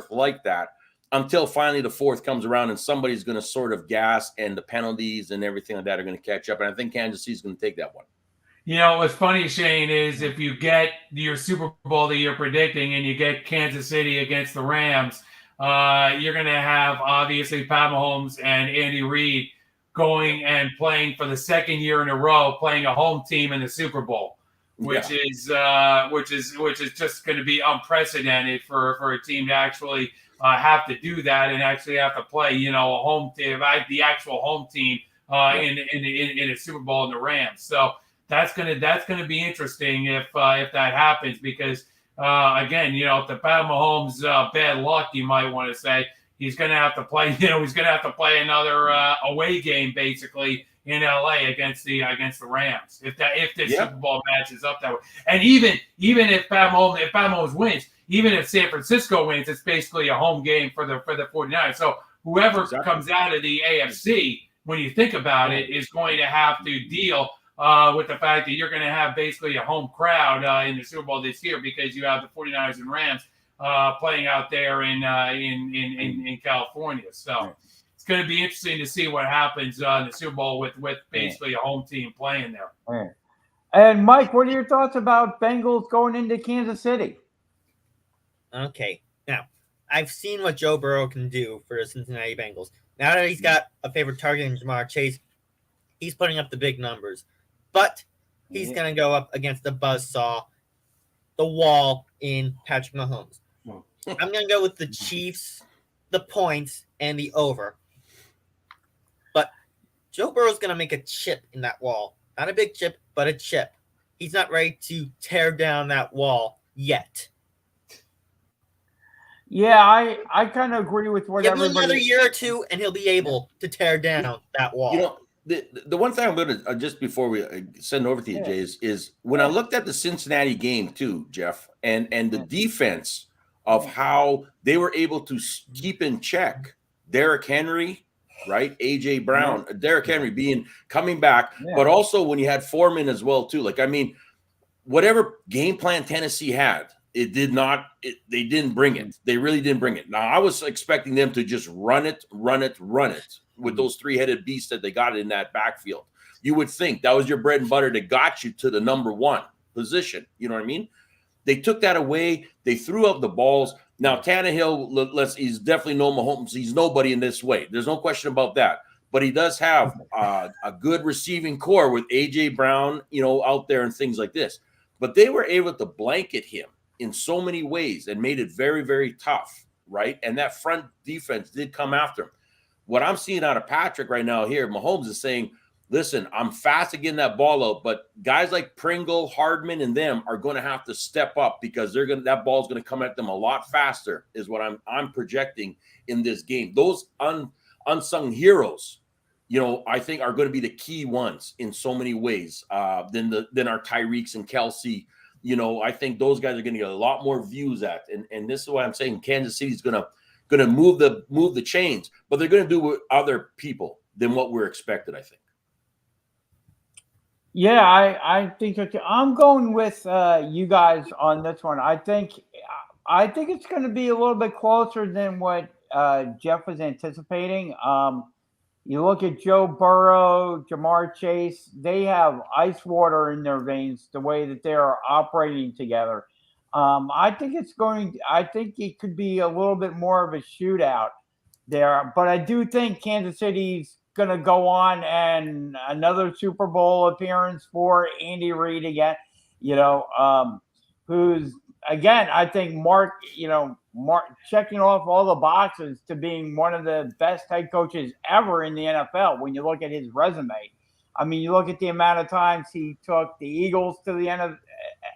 like that until finally the fourth comes around and somebody's going to sort of gas, and the penalties and everything like that are going to catch up. And I think Kansas City's going to take that one. What's funny, Shane, is if you get your Super Bowl that you're predicting and you get Kansas City against the Rams, you're going to have obviously Pat Mahomes and Andy Reid going and playing for the second year in a row, playing a home team in the Super Bowl, which is just going to be unprecedented for a team to actually have to do that and actually have to play, a home team, the actual home team in a Super Bowl in the Rams. So that's gonna be interesting if that happens, because again, the Pat Mahomes bad luck, you might want to say, he's gonna have to play. He's gonna have to play another away game basically in LA against the Rams if the Super Bowl matches up that way. And even if Pat Mahomes wins, even if San Francisco wins, it's basically a home game for the 49ers. So whoever comes out of the AFC, when you think about it, is going to have to deal with the fact that you're going to have basically a home crowd in the Super Bowl this year, because you have the 49ers and Rams playing out there in California. So it's going to be interesting to see what happens in the Super Bowl with basically a home team playing there. And Mike, what are your thoughts about Bengals going into Kansas City? Okay, now I've seen what Joe Burrow can do for the Cincinnati Bengals. Now that he's got a favorite target in Jamar Chase, he's putting up the big numbers. But he's going to go up against the buzzsaw, the wall in Patrick Mahomes. I'm going to go with the Chiefs, the points, and the over. But Joe Burrow's going to make a chip in that wall. Not a big chip, but a chip. He's not ready to tear down that wall yet. Yeah, I kind of agree with what everybody. Give him another year or two, and he'll be able to tear down that wall. The one thing I'm going to, just before we send over to you, Jay, is when I looked at the Cincinnati game too, Jeff, and the defense of how they were able to keep in check Derrick Henry, right? A.J. Brown, Derrick Henry coming back, but also when you had Foreman as well too. Like, I mean, whatever game plan Tennessee had, they didn't bring it. They really didn't bring it. Now, I was expecting them to just run it with those three-headed beasts that they got in that backfield. You would think that was your bread and butter that got you to the number one position. You know what I mean? They took that away. They threw out the balls. Now, Tannehill, he's definitely no Mahomes. He's nobody in this way. There's no question about that. But he does have a good receiving core with A.J. Brown, out there and things like this. But they were able to blanket him in so many ways and made it very, very tough, right? And that front defense did come after him. What I'm seeing out of Patrick right now here, Mahomes is saying, listen, I'm fast at getting that ball out, but guys like Pringle, Hardman, and them are going to have to step up because that ball's going to come at them a lot faster, is what I'm projecting in this game. Those unsung heroes, I think are going to be the key ones in so many ways than our Tyreeks and Kelsey. I think those guys are going to get a lot more views at, and this is why I'm saying Kansas City is going to move the chains, but they're going to do with other people than what we're expected, I think. Yeah, I think I'm going with you guys on this one. I think it's going to be a little bit closer than what Jeff was anticipating. You look at Joe Burrow, Jamar Chase; they have ice water in their veins the way that they are operating together. I think it could be a little bit more of a shootout there, but I do think Kansas City's going to go on and another Super Bowl appearance for Andy Reid again, who's, again, I think Mark checking off all the boxes to being one of the best head coaches ever in the NFL when you look at his resume. I mean, you look at the amount of times he took the Eagles to the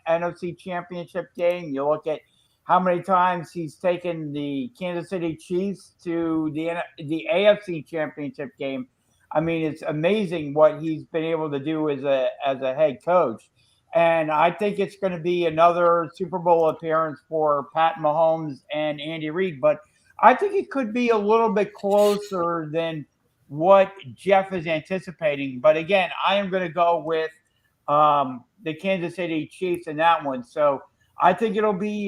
NFC Championship game. You look at how many times he's taken the Kansas City Chiefs to the AFC Championship game. I mean, it's amazing what he's been able to do as a head coach. And I think it's going to be another Super Bowl appearance for Pat Mahomes and Andy Reid. But I think it could be a little bit closer than what Jeff is anticipating. But again, I am going to go with the Kansas City Chiefs in that one. So I think it'll be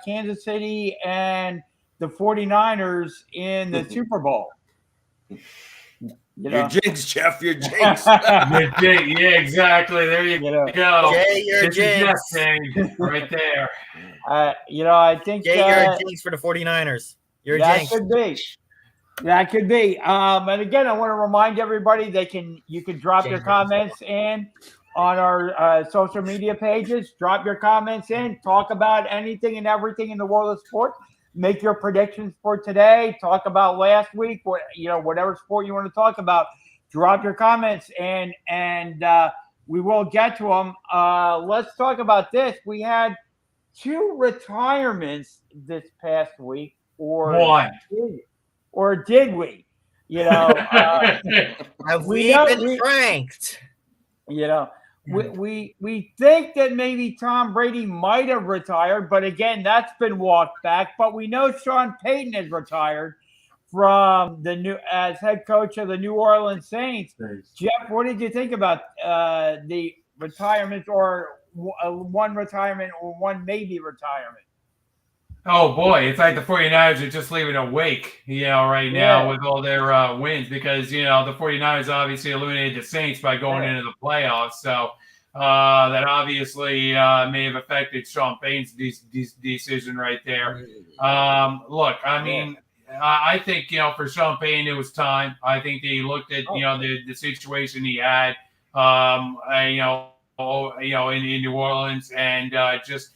Kansas City and the 49ers in the Super Bowl. You're jinxed, Jeff. You're jinxed. Yeah, exactly. There you go. Jay, you're jinx. Right there. I think Jay, you're a jinx for the 49ers. You're a jinx. That could be. And again, I want to remind everybody you can drop your comments in on our social media pages. Drop your comments in. Talk about anything and everything in the world of sports. Make your predictions for today. Talk about last week. Whatever sport you want to talk about. Drop your comments and we will get to them. Let's talk about this. We had 2 retirements this past week, or one, or did we? Have we been pranked? We think that maybe Tom Brady might have retired, but again, that's been walked back. But we know Sean Payton has retired from as head coach of the New Orleans Saints. Jeff, what did you think about the retirement, or one retirement, or one maybe retirement? Oh, boy. It's like the 49ers are just leaving a wake, right now with all their wins, because, the 49ers obviously eliminated the Saints by going into the playoffs. So that obviously may have affected Sean Payton's decision right there. Look, I mean, I think, for Sean Payton, it was time. I think that he looked at, the situation he had, in New Orleans, and just,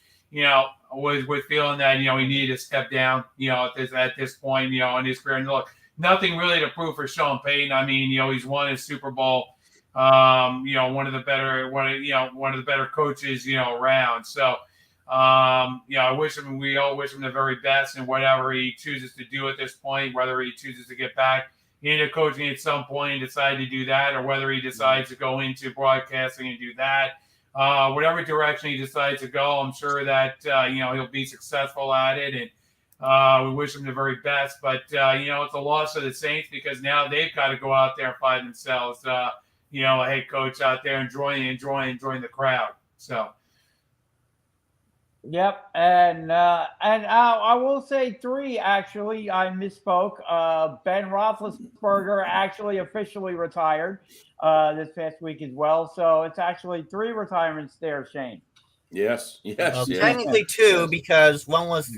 was feeling that, he needed to step down, at this point, in his career. And look, nothing really to prove for Sean Payton. I mean, he's won his Super Bowl, one of the better coaches, around. So, we all wish him the very best in whatever he chooses to do at this point, whether he chooses to get back into coaching at some point and decide to do that, or whether he decides to go into broadcasting and do that. Whatever direction he decides to go, I'm sure that, he'll be successful at it. And we wish him the very best. But, it's a loss for the Saints, because now they've got to go out there and find themselves, a head coach out there enjoying the crowd. So. Yep. And I will say 3, actually. I misspoke. Ben Roethlisberger actually officially retired this past week as well. So it's actually 3 retirements there, Shane. Yes. Well, technically 2 because one was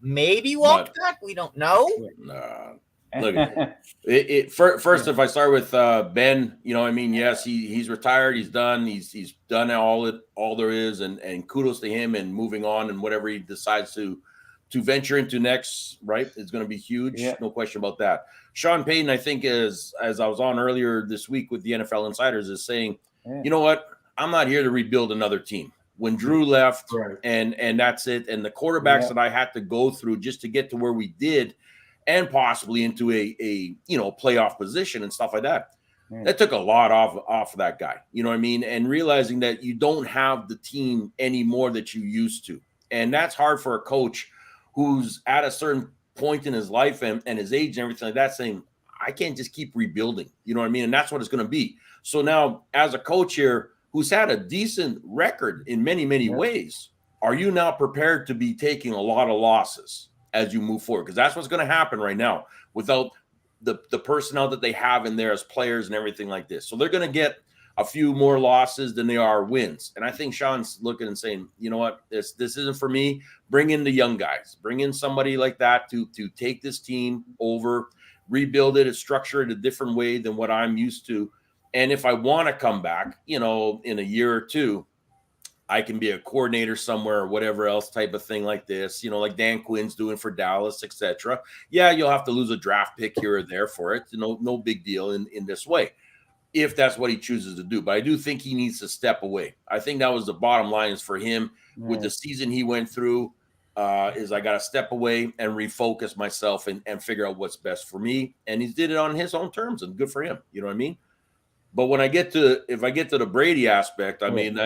maybe walked back. We don't know. Look, first, if I start with Ben, yes, he's retired, he's done, he's done all there is, and kudos to him and moving on and whatever he decides to venture into next, right? It's going to be huge, no question about that. Sean Payton, I think, as I was on earlier this week with the NFL Insiders, is saying, you know what, I'm not here to rebuild another team. When Drew left, and that's it, and the quarterbacks that I had to go through just to get to where we did, and possibly into a playoff position and stuff like that. That took a lot off of that guy. You know what I mean? And realizing that you don't have the team anymore that you used to. And that's hard for a coach who's at a certain point in his life and his age and everything like that, saying, I can't just keep rebuilding. You know what I mean? And that's what it's going to be. So now, as a coach here who's had a decent record in many, many ways, are you now prepared to be taking a lot of losses as you move forward? Because that's what's going to happen right now without the personnel that they have in there as players and everything like this. So they're going to get a few more losses than they are wins. And I think Sean's looking and saying, you know what, this isn't for me. Bring in the young guys. Bring in somebody like that to take this team over, rebuild it, structure it a different way than what I'm used to. And if I want to come back, in a year or two, I can be a coordinator somewhere or whatever else type of thing like this, like Dan Quinn's doing for Dallas, etc. Yeah, you'll have to lose a draft pick here or there for it. No big deal in this way, if that's what he chooses to do. But I do think he needs to step away. I think that was the bottom line is for him with the season he went through, is I got to step away and refocus myself and figure out what's best for me. And he did it on his own terms, and good for him. You know what I mean? But if I get to the Brady aspect, I mean,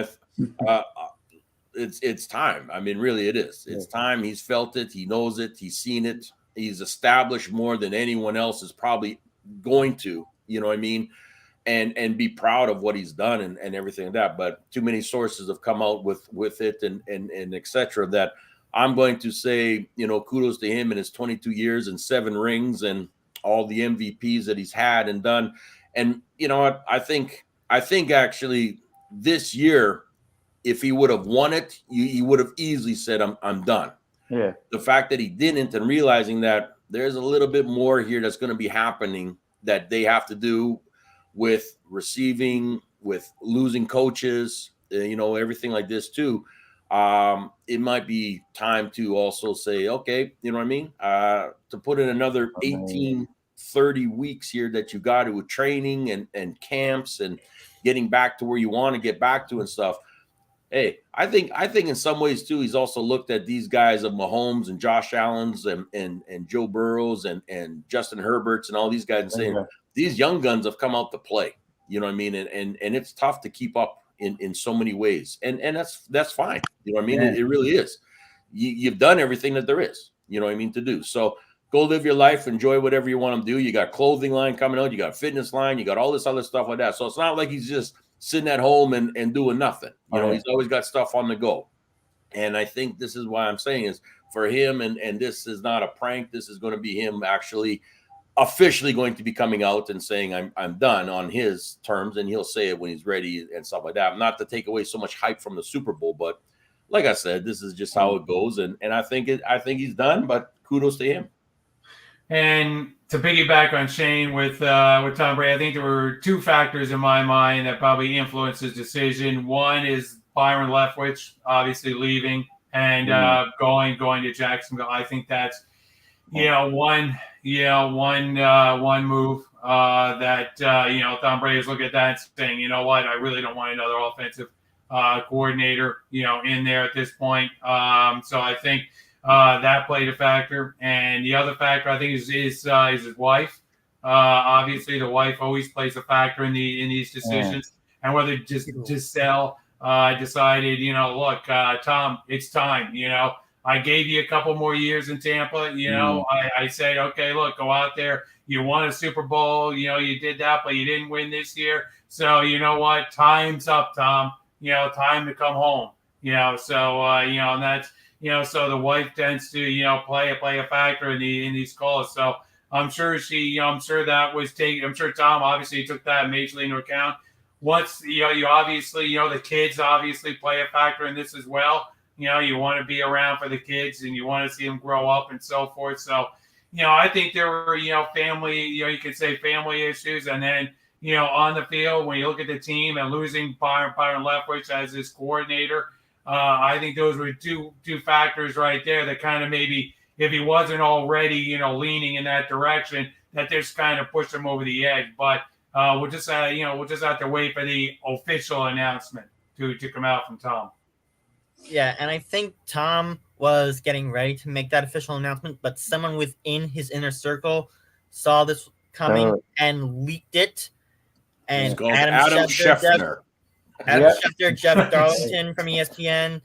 it's time. I mean, really it is. It's time. He's felt it. He knows it. He's seen it. He's established more than anyone else is probably going to, you know what I mean? And be proud of what he's done and everything like that. But too many sources have come out with it and et cetera, that I'm going to say, kudos to him in his 22 years and 7 rings and all the MVPs that he's had and done. And you know what? I think actually this year, if he would have won it, he would have easily said, I'm done. Yeah. The fact that he didn't, and realizing that there's a little bit more here that's going to be happening that they have to do with receiving, with losing coaches, everything like this too. It might be time to also say, okay, you know what I mean? To put in another 30 weeks here that you got to with training and camps and getting back to where you want to get back to and stuff. Hey, I think in some ways too, he's also looked at these guys of Mahomes and Josh Allen's and Joe Burrows and Justin Herbert's and all these guys and saying these young guns have come out to play. You know what I mean? And it's tough to keep up in so many ways. And that's fine. You know what I mean? It really is. You've done everything that there is, you know what I mean, to do. So go live your life, enjoy whatever you want to do. You got clothing line coming out, you got fitness line, you got all this other stuff like that. So it's not like he's just sitting at home and doing nothing. You know, he's always got stuff on the go. And I think this is why I'm saying is for him, and this is not a prank. This is going to be him actually officially going to be coming out and saying I'm done on his terms, and he'll say it when he's ready and stuff like that. Not to take away so much hype from the Super Bowl, but like I said, this is just how it goes. And I think he's done, but kudos to him. And to piggyback on Shane with Tom Brady, I think there were 2 factors in my mind that probably influenced his decision. One is Byron Leftwich obviously leaving and going to Jacksonville. I think that's one move that Tom Brady is looking at that and saying, you know what, I really don't want another offensive coordinator in there at this point. So I think that played a factor, and the other factor I think is his wife. Obviously, the wife always plays a factor in these decisions, and whether Giselle decided, look, Tom, it's time. I gave you a couple more years in Tampa. I said, okay, look, go out there. You won a Super Bowl. You did that, but you didn't win this year. So you know what? Time's up, Tom. Time to come home. And that's. So the wife tends to, play a factor in these calls. So I'm sure I'm sure that was taken. I'm sure Tom obviously took that majorly into account. once, you obviously, the kids obviously play a factor in this as well. You want to be around for the kids and you want to see them grow up and so forth. So, I think there were, family, you could say family issues. And then, on the field, when you look at the team and losing Byron Leftwich as his coordinator, I think those were two factors right there that kind of maybe, if he wasn't already, leaning in that direction, that just kind of pushed him over the edge. But we'll just have to wait for the official announcement to come out from Tom. Yeah, and I think Tom was getting ready to make that official announcement, but someone within his inner circle saw this coming and leaked it. And Adam Schefter, Jeff Darlington from ESPN,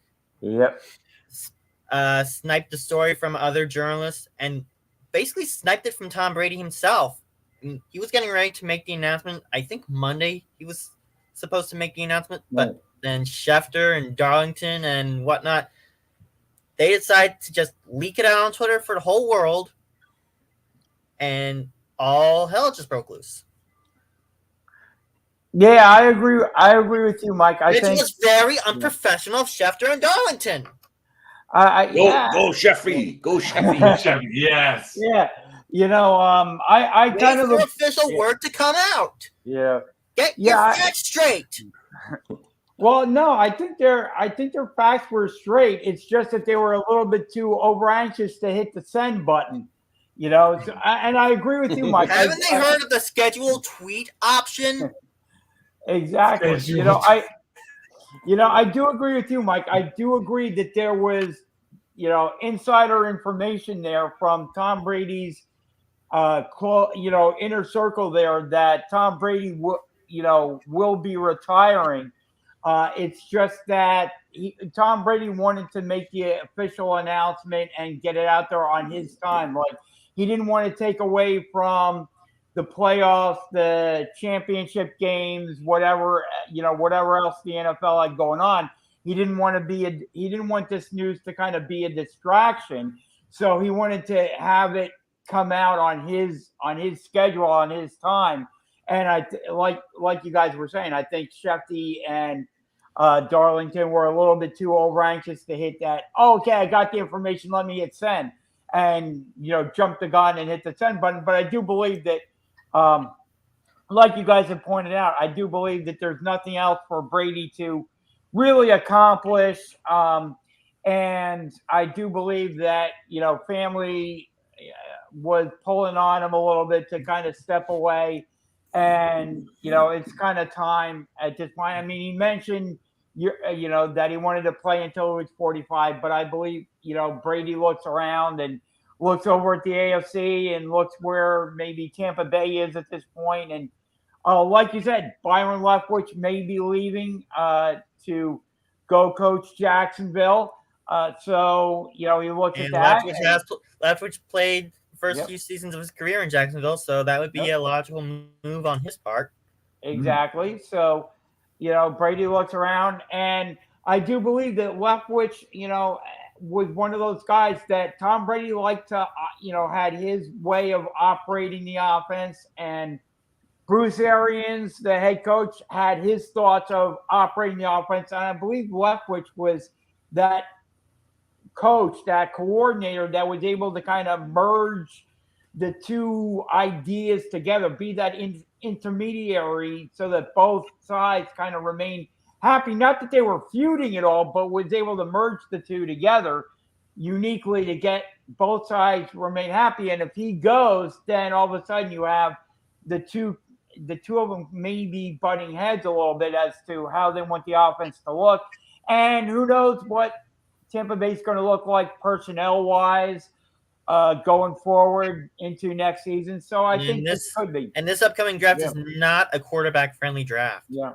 sniped the story from other journalists and basically sniped it from Tom Brady himself. And he was getting ready to make the announcement. I think Monday he was supposed to make the announcement, but then Schefter and Darlington and whatnot, they decided to just leak it out on Twitter for the whole world, and all hell just broke loose. Yeah, I agree with you, Mike. I think it was very unprofessional of Schefter and Darlington. Go Sheffy. Go Sheffy. Yes. Yeah. I kind of look official word to come out. Yeah. Get your facts straight. Well, no, I think their facts were straight. It's just that they were a little bit too over anxious to hit the send button. So, and I agree with you, Mike. Haven't they heard of the schedule tweet option? Exactly. I do agree with you, Mike. I do agree that there was, insider information there from Tom Brady's, inner circle there that Tom Brady will be retiring. It's just that Tom Brady wanted to make the official announcement and get it out there on his time. Like, he didn't want to take away from the playoffs, the championship games, whatever else the NFL had going on. He didn't want this news to kind of be a distraction. So he wanted to have it come out on his schedule, on his time. And like you guys were saying, I think Shefty and Darlington were a little bit too over anxious to hit that. Oh, okay, I got the information. Let me hit send, and jump the gun and hit the send button. But I do believe that, like you guys have pointed out, I do believe that there's nothing else for Brady to really accomplish. And I do believe that family was pulling on him a little bit to kind of step away. And, it's kind of time at this point. I mean, he mentioned, that he wanted to play until he was 45. But I believe, Brady looks around and looks over at the AFC and looks where maybe Tampa Bay is at this point. And like you said, Byron Leftwich may be leaving to go coach Jacksonville. So, he looks at that. Leftwich played first few seasons of his career in Jacksonville, so that would be a logical move on his part. Exactly. So, Brady looks around, and I do believe that Leftwich, was one of those guys that Tom Brady liked to, had his way of operating the offense, and Bruce Arians, the head coach, had his thoughts of operating the offense. And I believe Leftwich was that coach, that coordinator that was able to kind of merge the two ideas together, be that intermediary so that both sides kind of remain happy. Not that they were feuding at all, but was able to merge the two together uniquely to get both sides remain happy. And if he goes, then all of a sudden you have the two of them maybe butting heads a little bit as to how they want the offense to look. And who knows what Tampa Bay's going to look like personnel-wise going forward into next season. So I think this could be. And this upcoming draft is not a quarterback-friendly draft. Yeah.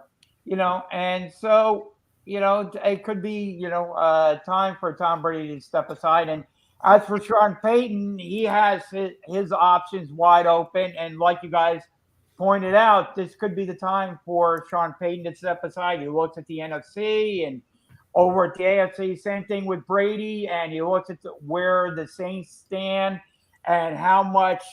And so, it could be, time for Tom Brady to step aside. And as for Sean Payton, he has his options wide open. And like you guys pointed out, this could be the time for Sean Payton to step aside. He looks at the NFC and over at the AFC, same thing with Brady, and he looks at where the Saints stand and how much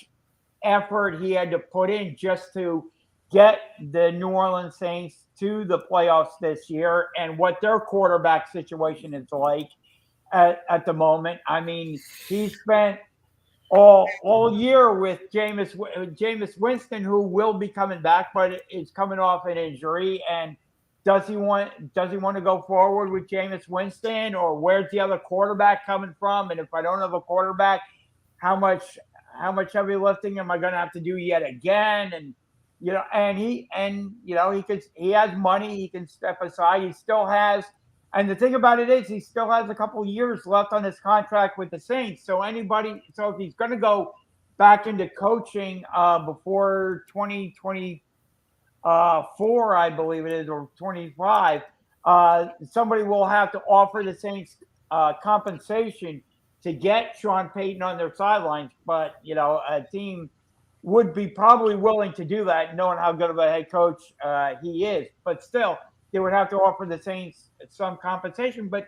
effort he had to put in just to get the New Orleans Saints to the playoffs this year and what their quarterback situation is like at the moment. I mean, he spent all year with Jameis Winston, who will be coming back, but is coming off an injury. And does he want to go forward with Jameis Winston, or where's the other quarterback coming from? And if I don't have a quarterback, how much heavy lifting am I going to have to do yet again? And he has money, he can step aside. He still has. And the thing about it is, he still has a couple years left on his contract with the Saints. So if he's going to go back into coaching before 2024, I believe it is, or 25, somebody will have to offer the Saints compensation to get Sean Payton on their sidelines. But a team would be probably willing to do that, knowing how good of a head coach he is. But still, they would have to offer the Saints some compensation. But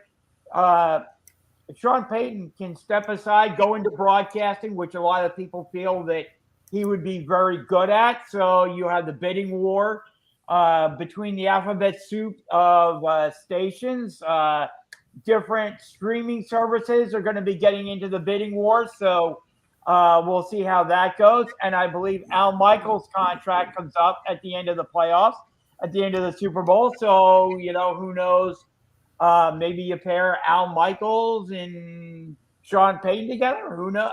Sean Payton can step aside, go into broadcasting, which a lot of people feel that he would be very good at. So you have the bidding war between the alphabet soup of stations. Different streaming services are going to be getting into the bidding war. So we'll see how that goes. And I believe Al Michaels' contract comes up at the end of the playoffs, at the end of the Super Bowl. So, who knows? Maybe you pair Al Michaels and Sean Payton together. Who knows?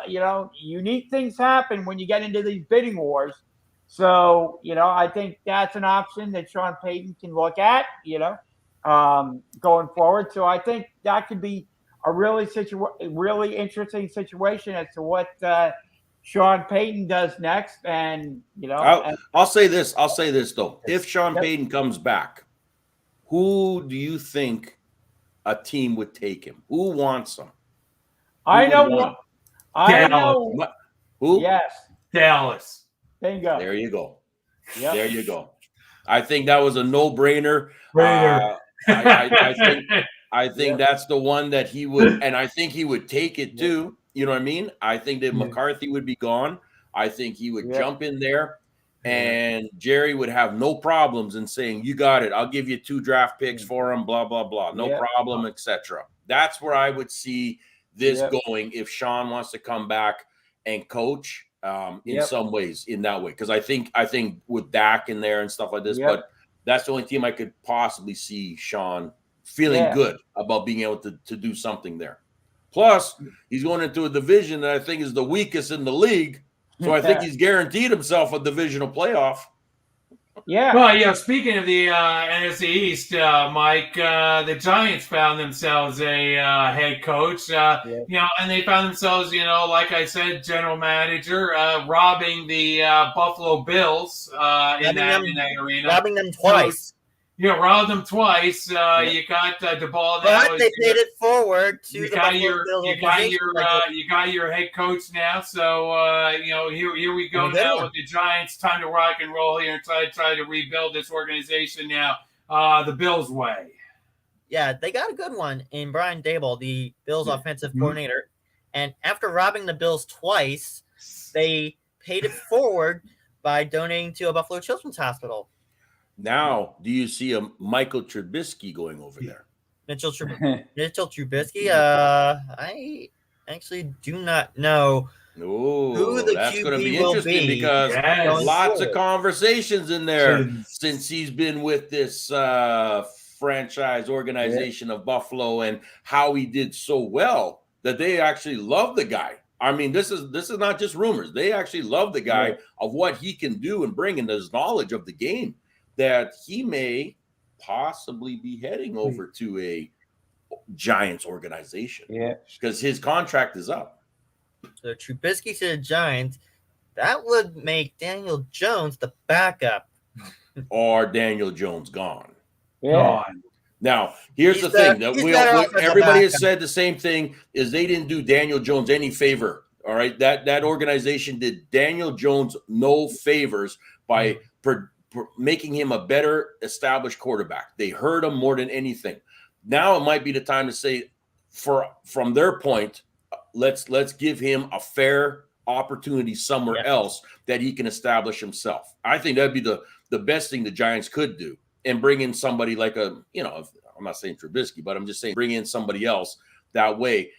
Unique things happen when you get into these bidding wars. So, I think that's an option that Sean Payton can look at, going forward. So I think that could be a really interesting situation as to what Sean Payton does next. And I'll say this though: if Sean Payton comes back, who do you think a team would take him? Who wants him? I know. Who? Yes, Dallas. Bingo. There you go. Yep. There you go. I think that was a no-brainer. I think that's the one that he would, and I think he would take it too. You know what I mean? I think that McCarthy would be gone. I think he would jump in there, and Jerry would have no problems in saying, "You got it. I'll give you 2 draft picks for him." Blah blah blah. No problem, etc. That's where I would see this going if Sean wants to come back and coach in some ways, in that way. Because I think with Dak in there and stuff like this, but that's the only team I could possibly see Sean feeling good about being able to do something there. Plus, he's going into a division that I think is the weakest in the league. So I think he's guaranteed himself a divisional playoff. Yeah. Well, speaking of the NFC East, Mike, the Giants found themselves a head coach, and they found themselves, like I said, general manager, robbing the Buffalo Bills in that arena. Robbing them twice. Robbed them twice. You got the ball. But they paid it forward to you the got Buffalo Bills. you got your head coach now. So here we go now with the Giants. Time to rock and roll here and try to rebuild this organization now. The Bills way. Yeah, they got a good one in Brian Daboll, the Bills offensive coordinator. And after robbing the Bills twice, they paid it forward by donating to a Buffalo Children's Hospital. Now, do you see a Michael Trubisky going over there? Mitchell Trubisky? I actually do not know who the that's going to QB be will interesting be because lots of conversations in there since he's been with this franchise organization of Buffalo, and how he did so well that they actually love the guy. I mean, this is not just rumors. They actually love the guy of what he can do and bring, and his knowledge of the game, that he may possibly be heading over to a Giants organization. Yeah. Because his contract is up. So Trubisky to the Giants, that would make Daniel Jones the backup. Or Daniel Jones gone. Yeah. Gone. Now, here's the thing. Everybody has said the same thing, is they didn't do Daniel Jones any favor. All right. That organization did Daniel Jones no favors by making him a better established quarterback. They hurt him more than anything. Now it might be the time to say, from their point, let's give him a fair opportunity somewhere else that he can establish himself. I think that'd be the best thing the Giants could do, and bring in somebody like I'm not saying Trubisky, but I'm just saying bring in somebody else that way.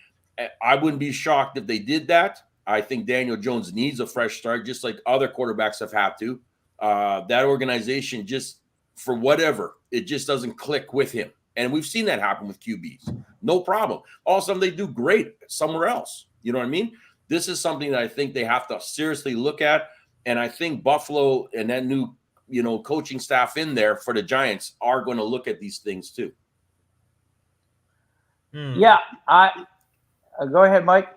I wouldn't be shocked if they did that. I think Daniel Jones needs a fresh start, just like other quarterbacks have had to. That organization just, for whatever, it just doesn't click with him. And we've seen that happen with QBs. No problem. All of a sudden they do great somewhere else. You know what I mean? This is something that I think they have to seriously look at. And I think Buffalo and that new, coaching staff in there for the Giants are going to look at these things too. Yeah. Go ahead, Mike.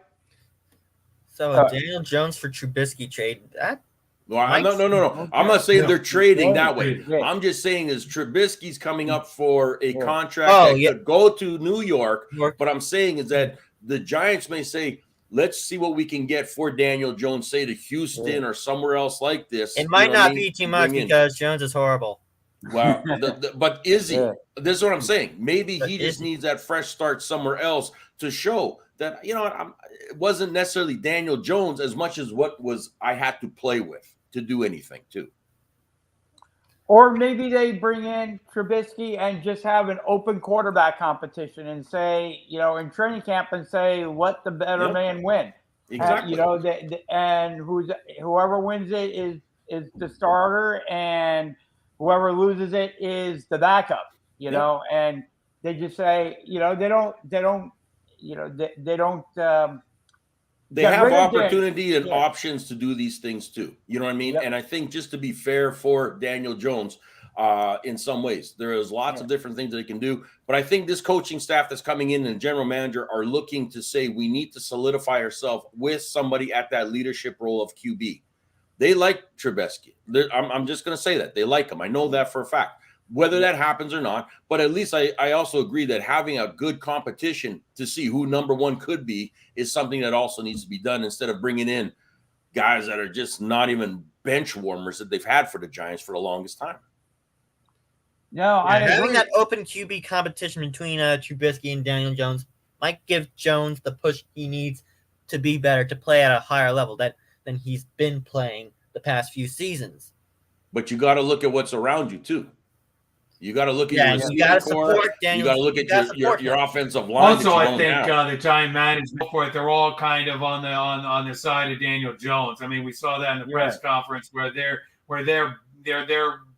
So Daniel Jones for Trubisky trade, that well, no. I'm not saying they're trading that way. I'm just saying is Trubisky's coming up for a contract that could go to New York. But I'm saying is that the Giants may say, let's see what we can get for Daniel Jones, say to Houston or somewhere else like this. It might not be too much because Jones is horrible. Wow. But is he? This is what I'm saying. Maybe he just needs that fresh start somewhere else to show that, it wasn't necessarily Daniel Jones as much as what was I had to play with to do anything too. Or maybe they bring in Trubisky and just have an open quarterback competition and say, in training camp and say, let the better man win. Exactly. And whoever wins it is the starter, and whoever loses it is the backup. And they just say, they have opportunity and options to do these things too. You know what I mean? Yep. And I think just to be fair for Daniel Jones, in some ways, there is lots of different things that they can do. But I think this coaching staff that's coming in and general manager are looking to say we need to solidify ourselves with somebody at that leadership role of QB. They like Trubisky. I'm just going to say that. They like him. I know that for a fact. Whether that happens or not, but at least I also agree that having a good competition to see who number one could be is something that also needs to be done instead of bringing in guys that are just not even bench warmers that they've had for the Giants for the longest time. No, having that open QB competition between Trubisky and Daniel Jones might give Jones the push he needs to be better, to play at a higher level than he's been playing the past few seasons. But you got to look at what's around you too. You got to look at your receiving core. You got to look at your offensive line. Also, I think the Giant management for it, they're all kind of on the side of Daniel Jones. I mean, we saw that in the press conference where they're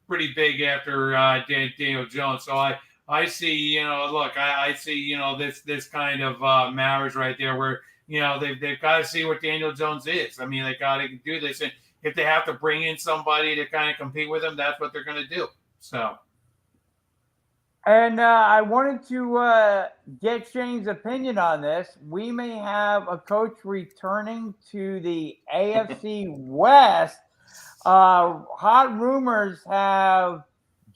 pretty big after Daniel Jones. So I see, I see, this kind of marriage right there where they've got to see what Daniel Jones is. I mean, they got to do this, and if they have to bring in somebody to kind of compete with him, that's what they're going to do. So. And I wanted to get Shane's opinion on this. We may have a coach returning to the AFC West. Hot rumors have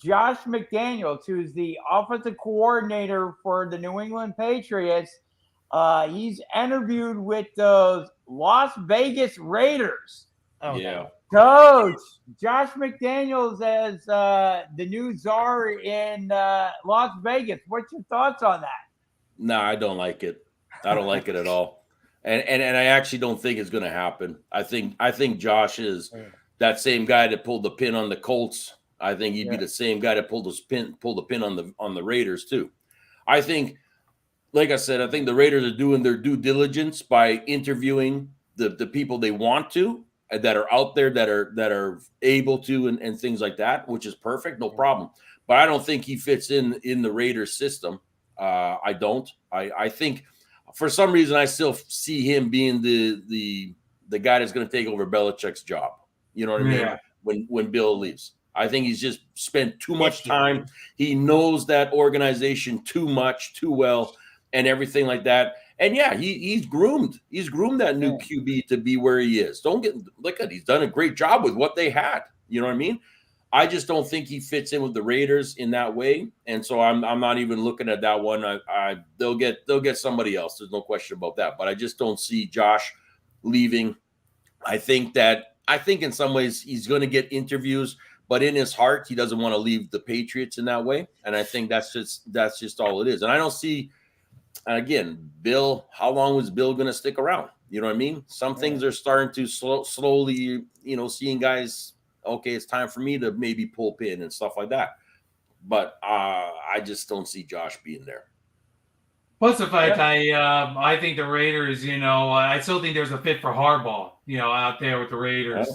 Josh McDaniels, who's the offensive coordinator for the New England Patriots. He's interviewed with those Las Vegas Raiders. Oh, yeah. Coach Josh McDaniels as the new czar in Las Vegas. What's your thoughts on that? No, I don't like it. I don't like it at all. And I actually don't think it's going to happen. I think Josh is that same guy that pulled the pin on the Colts. I think he'd be the same guy that pulled the pin on the Raiders too. I think, like I said, I think the Raiders are doing their due diligence by interviewing the people they want to, that are out there, that are able to, and things like that, which is perfect, no problem. But I don't think he fits in the Raiders system. I don't. I think for some reason I still see him being the guy that's going to take over Belichick's job. You know what I mean? Yeah. When Bill leaves, I think he's just spent too much time. He knows that organization too much, too well, and everything like that. And he's groomed. He's groomed that new QB to be where he is. He's done a great job with what they had. You know what I mean? I just don't think he fits in with the Raiders in that way. And so I'm not even looking at that one. They'll get somebody else. There's no question about that. But I just don't see Josh leaving. I think in some ways he's going to get interviews, but in his heart he doesn't want to leave the Patriots in that way. And I think that's just all it is. And I don't see. And again, Bill, how long was Bill going to stick around? You know what I mean? Some things are starting to slowly, seeing guys, okay, it's time for me to maybe pull pin and stuff like that. But I just don't see Josh being there. Plus the fact I think the Raiders, I still think there's a fit for Harbaugh, out there with the Raiders.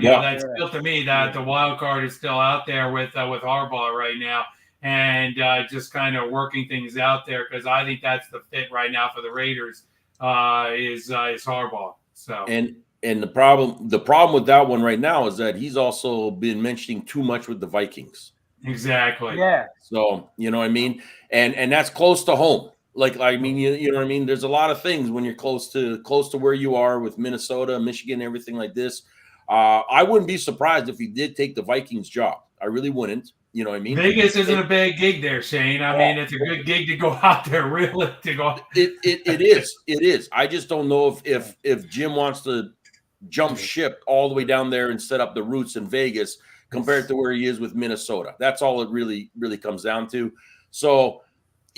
That's still to me that the wild card is still out there with Harbaugh right now, and just kind of working things out there, because I think that's the fit right now for the Raiders is Harbaugh. So and the problem with that one right now is that he's also been mentioning too much with the Vikings. Exactly. Yeah. So you know what I mean, and that's close to home. Like, I mean, you know what I mean? There's a lot of things when you're close to where you are with Minnesota, Michigan, everything like this. I wouldn't be surprised if he did take the Vikings job. I really wouldn't. You know what I mean? Vegas isn't a bad gig there, Shane. I mean, it's a good gig to go out there, really. To go. It is. I just don't know if Jim wants to jump ship all the way down there and set up the roots in Vegas compared to where he is with Minnesota. That's all it really comes down to. So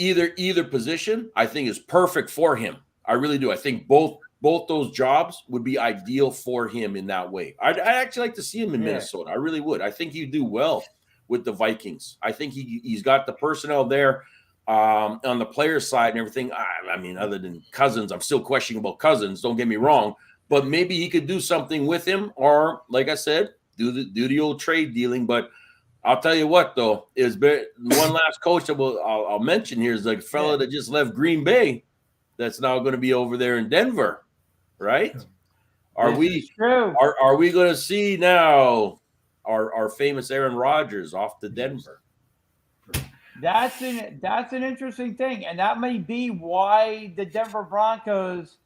either position, I think, is perfect for him. I really do. I think both those jobs would be ideal for him in that way. I'd actually like to see him in Minnesota. I really would. I think he'd do well with the Vikings. I think he's got the personnel there on the player side and everything. I mean, other than Cousins, I'm still questioning about Cousins. Don't get me wrong, but maybe he could do something with him, or like I said, do the old trade dealing. But I'll tell you what, though, is one last coach that I'll mention here is like a fella that just left Green Bay that's now going to be over there in Denver, right? Are we going to see now our famous Aaron Rodgers off to Denver? That's an interesting thing, and that may be why the Denver Broncos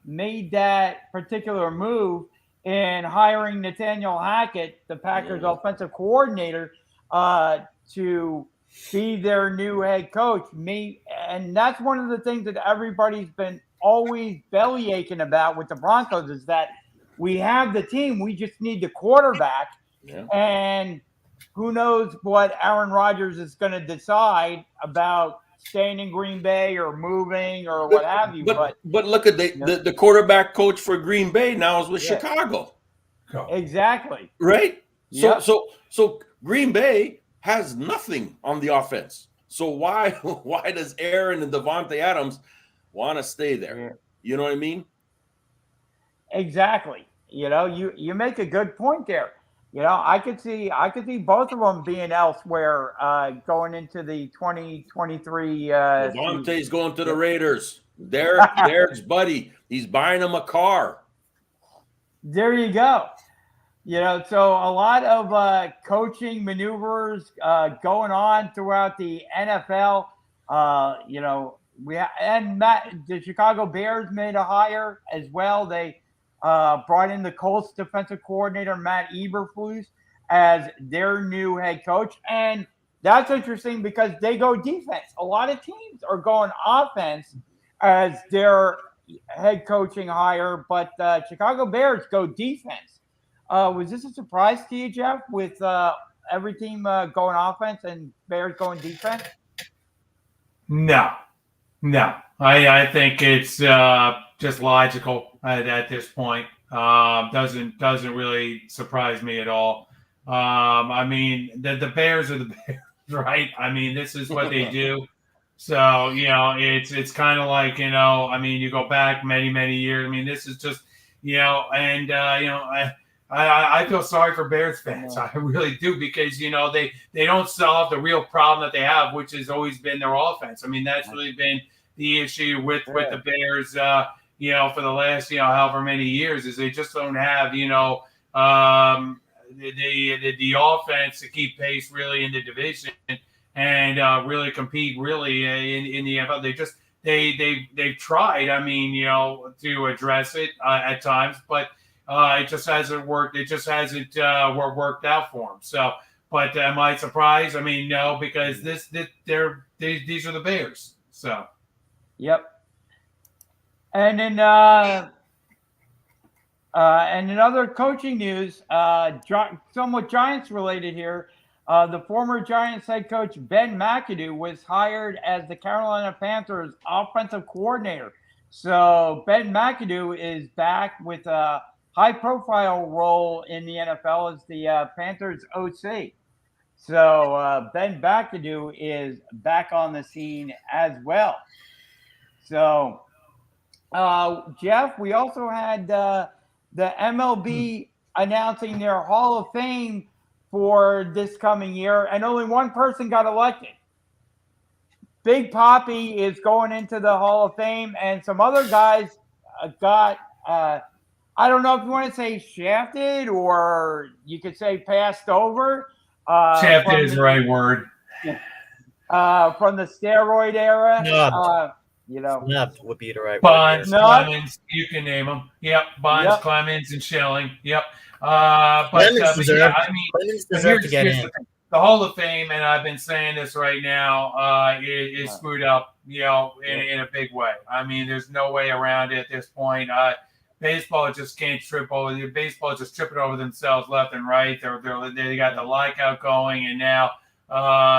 made that particular move in hiring Nathaniel Hackett, the Packers offensive coordinator, to be their new head coach. And that's one of the things that everybody's been always belly aching about with the Broncos, is that we have the team, we just need the quarterback. Yeah. And who knows what Aaron Rodgers is going to decide about staying in Green Bay or moving or what have you. But look at the quarterback coach for Green Bay now is with Chicago. Exactly. Right? So Green Bay has nothing on the offense. So why does Aaron and Devontae Adams want to stay there? Yeah. You know what I mean? Exactly. You make a good point there. I could see both of them being elsewhere going into the 2023. Devontae's going to the Raiders. Derek's buddy. He's buying him a car. There you go. So a lot of coaching maneuvers going on throughout the NFL. The Chicago Bears made a hire as well. They brought in the Colts defensive coordinator, Matt Eberflus, as their new head coach. And that's interesting because they go defense. A lot of teams are going offense as their head coaching hire, but Chicago Bears go defense. Was this a surprise to you, Jeff, with every team going offense and Bears going defense? No. I think it's just logical at this point. Doesn't really surprise me at all. I mean, the Bears are the Bears, right? I mean, this is what they do. So, it's kind of like, I mean, you go back many years. I mean, this is just, I feel sorry for Bears fans. I really do, because, they don't solve the real problem that they have, which has always been their offense. I mean, that's really been the issue with the Bears, for the last, however many years, is they just don't have, the offense to keep pace really in the division and really compete really in the NFL. They've tried, I mean, to address it at times, but it just hasn't worked. It just hasn't worked out for them. So, but am I surprised? I mean, no, because these are the Bears. So, yep. And in other coaching news, somewhat Giants related here, the former Giants head coach Ben McAdoo was hired as the Carolina Panthers offensive coordinator. So Ben McAdoo is back with a high-profile role in the NFL as the Panthers OC. So Ben McAdoo is back on the scene as well. So, Jeff, we also had the MLB announcing their Hall of Fame for this coming year, and only one person got elected. Big Papi is going into the Hall of Fame, and some other guys got, I don't know if you want to say shafted or you could say passed over. Shafted is the right word. From the steroid era. Snubbed would be the right Bonds, word. Clemens, you can name them. Yep, Bonds, Clemens, and Schilling. Yep. Clemens deserved to get in. The Hall of Fame, and I've been saying this right now, is screwed up, in a big way. I mean, there's no way around it at this point. Baseball just can't trip over. Baseball is just tripping over themselves left and right. They got the lockout going, and now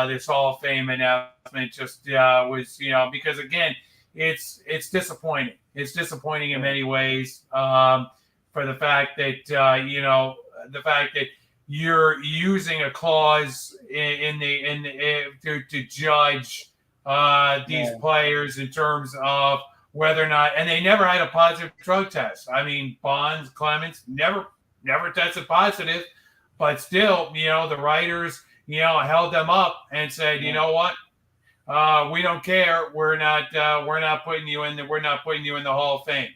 this Hall of Fame announcement just was, because again, it's disappointing. It's disappointing in many ways for the fact that you're using a clause to judge these players in terms of whether or not, and they never had a positive drug test. I mean, Bonds, Clemens never tested positive, but still, the writers, held them up and said, you know what, we don't care. We're not putting you in the Hall of Fame.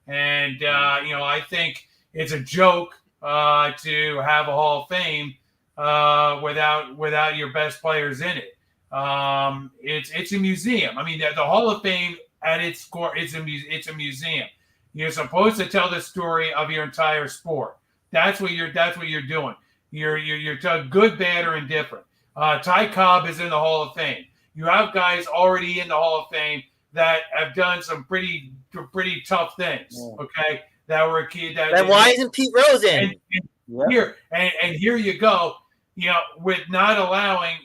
And I think it's a joke to have a Hall of Fame without your best players in it. It's a museum. I mean, the Hall of Fame at its core, it's a museum. You're supposed to tell the story of your entire sport. That's what you're doing. You're good, bad, or indifferent. Ty Cobb is in the Hall of Fame. You have guys already in the Hall of Fame that have done some pretty tough things. Okay, that were key. Then why isn't Pete Rose in? And here you go. With not allowing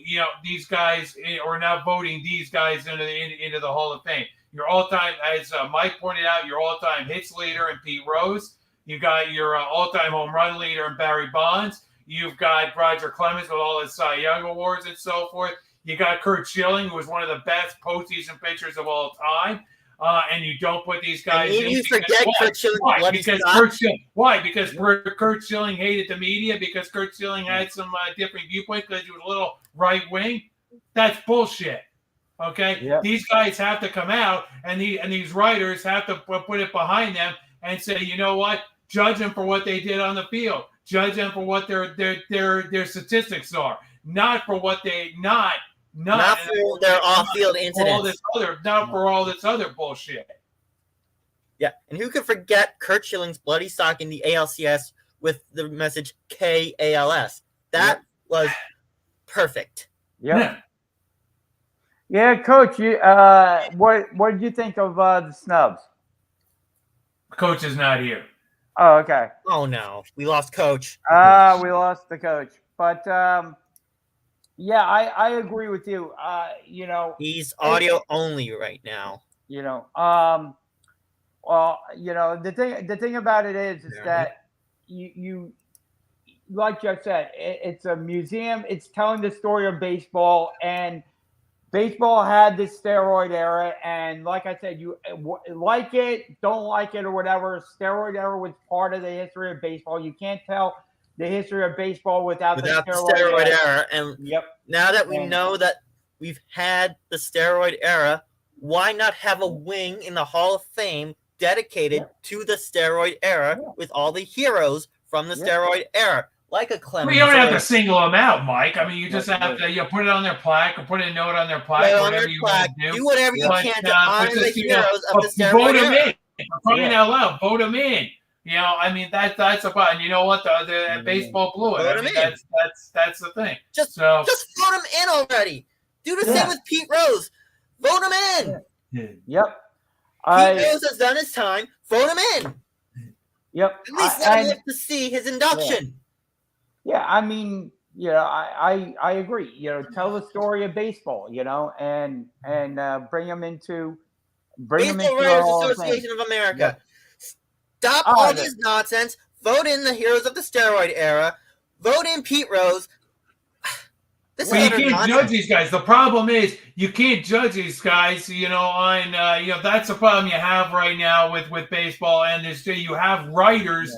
these guys or not voting these guys into the Hall of Fame. Your all-time, as Mike pointed out, your all-time hits leader in Pete Rose. You got your all-time home run leader in Barry Bonds. You've got Roger Clemens with all his Cy Young awards and so forth. You got Curt Schilling, who was one of the best postseason pitchers of all time. And you don't put these guys in. You forget Curt Schilling. Why? Because Curt Schilling hated the media, because Curt Schilling had some different viewpoint, because he was a little right wing. That's bullshit. Okay, These guys have to come out, and these writers have to put it behind them and say, you know what? Judge them for what they did on the field. Judge them for what their statistics are, not for what they not for their off-field incidents. Not for all this other bullshit. Yeah, and who could forget Curt Schilling's bloody sock in the ALCS with the message KALS? That was perfect. Yeah, Coach. You, what did you think of the snubs? Coach is not here. Oh, okay. Oh no, we lost Coach. We lost the coach, but yeah, I agree with you. He's audio only right now. Well, the thing about it is that you like Jeff said, it's a museum. It's telling the story of baseball, and baseball had this steroid era, and like I said, you like it, don't like it, or whatever. Steroid era was part of the history of baseball. You can't tell the history of baseball without the steroid era. And now that we know that we've had the steroid era, why not have a wing in the Hall of Fame dedicated to the steroid era with all the heroes from the steroid era? Like a Clemens. Well, you don't have to single them out, Mike. I mean, you just have to put it on their plaque or put a note on their plaque, whatever you want to do. Do whatever you can to honor the heroes of the steroid era. Vote them in. Crying out loud, vote them in. I mean, that's about. And you know what? The baseball blew it. I mean, that's the thing. Just vote them in already. Do the same with Pete Rose. Vote him in. Yep. Pete Rose has done his time. Vote him in. Yep. At least let him live to see his induction. Yeah, I mean, I agree. Tell the story of baseball, and bring them into Bring him Baseball into the Writers Hall of Fame. Association of America. Yep. Stop Oh, all the- this nonsense. Vote in the heroes of the steroid era. Vote in Pete Rose. This Well, is you utter can't nonsense. judge these guys. The problem is you can't judge these guys. On that's the problem you have right now with baseball. And you have writers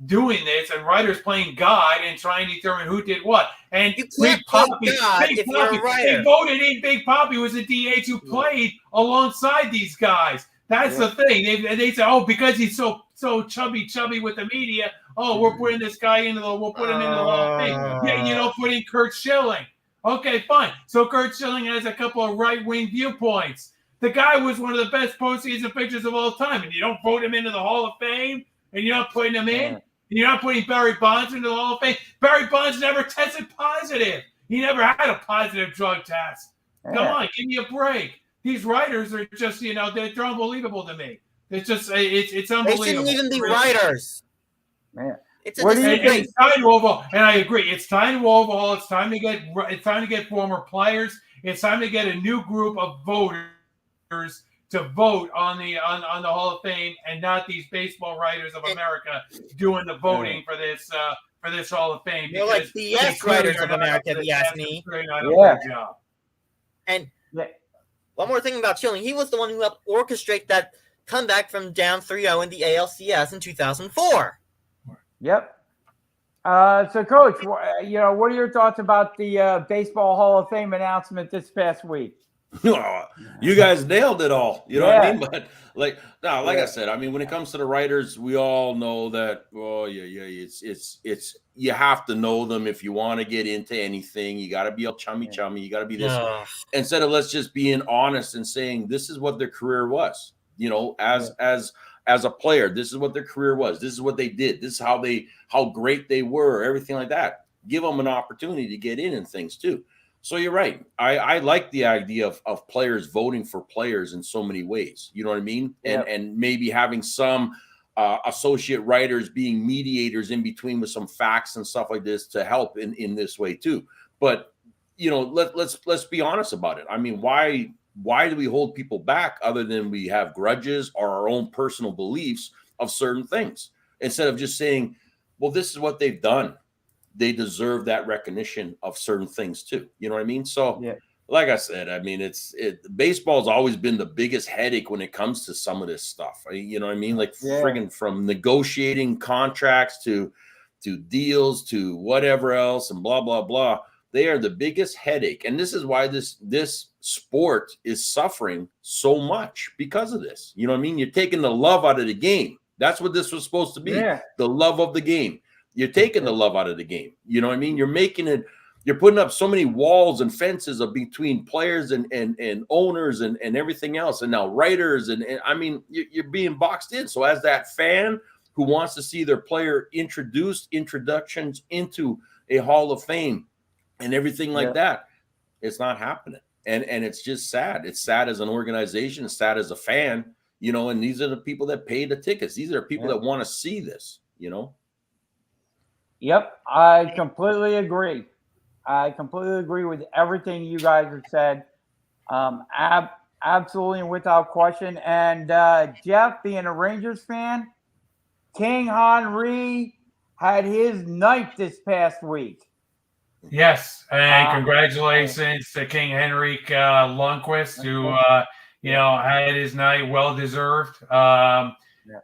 doing this, and writers playing God and trying to determine who did what. And You can't play God if you're a writer. They voted in Big Papi was a DH who played alongside these guys. That's the thing. They say, oh, because he's so chubby with the media. Oh, we're putting this guy we'll put him into the Hall of Fame. Yeah, put in Kurt Schilling. Okay, fine. So Kurt Schilling has a couple of right-wing viewpoints. The guy was one of the best postseason pitchers of all time, and you don't vote him into the Hall of Fame, and you're not putting him in, and you're not putting Barry Bonds into the Hall of Fame. Barry Bonds never tested positive. He never had a positive drug test. Come on, give me a break. These writers are just, they're unbelievable to me. It's just, it's unbelievable. They shouldn't even be writers. Man. It's What do you think? It's time to overhaul, and I agree. It's time to overhaul. It's time to get former players. It's time to get a new group of voters to vote on the Hall of Fame, and not these baseball writers of America doing the voting for this Hall of Fame. They're like the yes writers of America, if you ask me. Job. And one more thing about Schilling, he was the one who helped orchestrate that comeback from down 3-0 in the ALCS in 2004. Yep. So, Coach, what are your thoughts about the Baseball Hall of Fame announcement this past week? You guys nailed it all. You know what I mean? But like I said, I mean, when it comes to the writers, we all know that. Oh it's you have to know them if you want to get into anything. You got to be all chummy. You got to be this. Instead of let's just being honest and saying this is what their career was. As a player, this is what their career was. This is what they did. This is how great they were, everything like that. Give them an opportunity to get in and things too. So you're right. I like the idea of players voting for players in so many ways. You know what I mean? And maybe having some associate writers being mediators in between with some facts and stuff like this to help in this way too. But let's be honest about it. I mean, why do we hold people back other than we have grudges or our own personal beliefs of certain things instead of just saying, well, this is what they've done. They deserve that recognition of certain things too. You know what I mean? So like I said, I mean, baseball's always been the biggest headache when it comes to some of this stuff. You know what I mean? Like friggin' from negotiating contracts to deals to whatever else and blah, blah, blah. They are the biggest headache. And this is why this sport is suffering so much because of this. You know what I mean? You're taking the love out of the game. That's what this was supposed to be. Yeah. The love of the game. You're taking the love out of the game. You know what I mean? You're putting up so many walls and fences between players and owners and everything else. And now writers. And I mean, you're being boxed in. So as that fan who wants to see their player introductions into a Hall of Fame, and everything like that, it's not happening. And it's just sad. It's sad as an organization. It's sad as a fan, and these are the people that pay the tickets. These are people that want to see this, Yep, I completely agree. I completely agree with everything you guys have said. Absolutely and without question. And Jeff, being a Rangers fan, King Henry had his night this past week. Yes, and congratulations to King Henrik Lundqvist, who had his night, well deserved.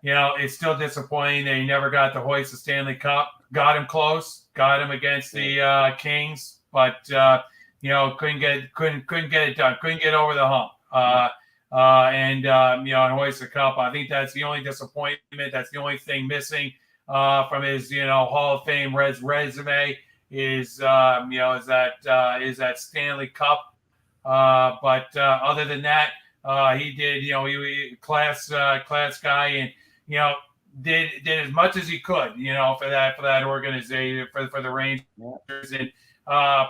It's still disappointing that he never got to hoist the Stanley Cup. Got him close, got him against the Kings, but couldn't get it done. Couldn't get over the hump. And hoist the cup. I think that's the only disappointment. That's the only thing missing from his Hall of Fame resume. Is that Stanley Cup, but other than that, he did. He class guy, and did as much as he could. For that organization, for the Rangers, and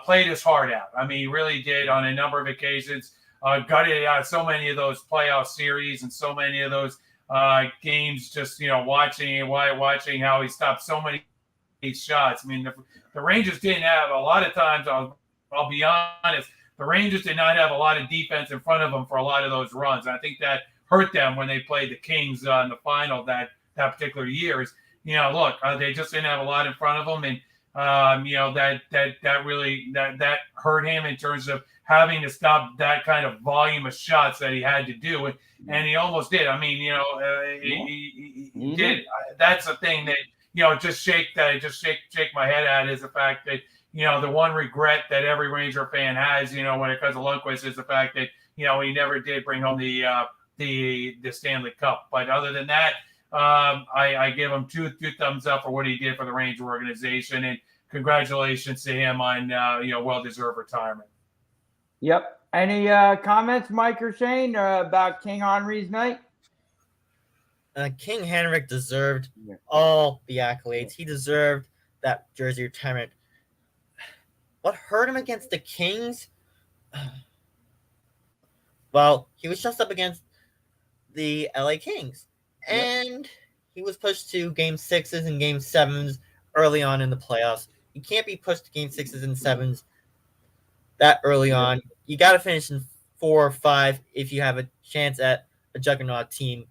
played his heart out. I mean, he really did on a number of occasions. Gutted out so many of those playoff series and so many of those games. Just watching how he stopped so many shots. I mean, the Rangers didn't have a lot of times. I'll be honest. The Rangers did not have a lot of defense in front of them for a lot of those runs. I think that hurt them when they played the Kings in the final that particular year. Is look, they just didn't have a lot in front of them, and that really hurt him in terms of having to stop that kind of volume of shots that he had to do, and he almost did. I mean, he did. That's the thing that just shake my head at is the fact that the one regret that every Ranger fan has, when it comes to Lundqvist, is the fact that he never did bring home the Stanley Cup. But other than that, I give him two thumbs up for what he did for the Ranger organization, and congratulations to him on well-deserved retirement. Yep. Any comments, Mike or Shane, about King Henry's night? King Henrik deserved all the accolades. He deserved that jersey retirement. What hurt him against the Kings? Well, he was just up against the LA Kings. And he was pushed to game 6s and game 7s early on in the playoffs. You can't be pushed to game 6s and 7s that early on. You got to finish in 4 or 5 if you have a chance at a juggernaut team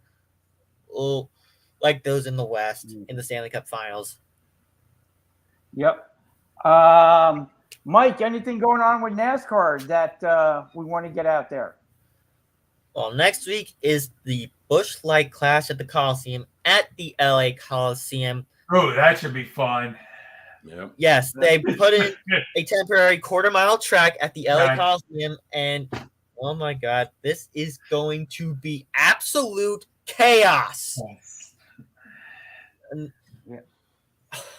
like those in the West in the Stanley Cup Finals. Yep. Mike, anything going on with NASCAR that we want to get out there? Well, next week is the Busch Light Clash at the Coliseum at the LA Coliseum. Oh, that should be fun. Yep. Yes, they put in a temporary quarter-mile track at the LA Coliseum, and oh my God, this is going to be absolute chaos.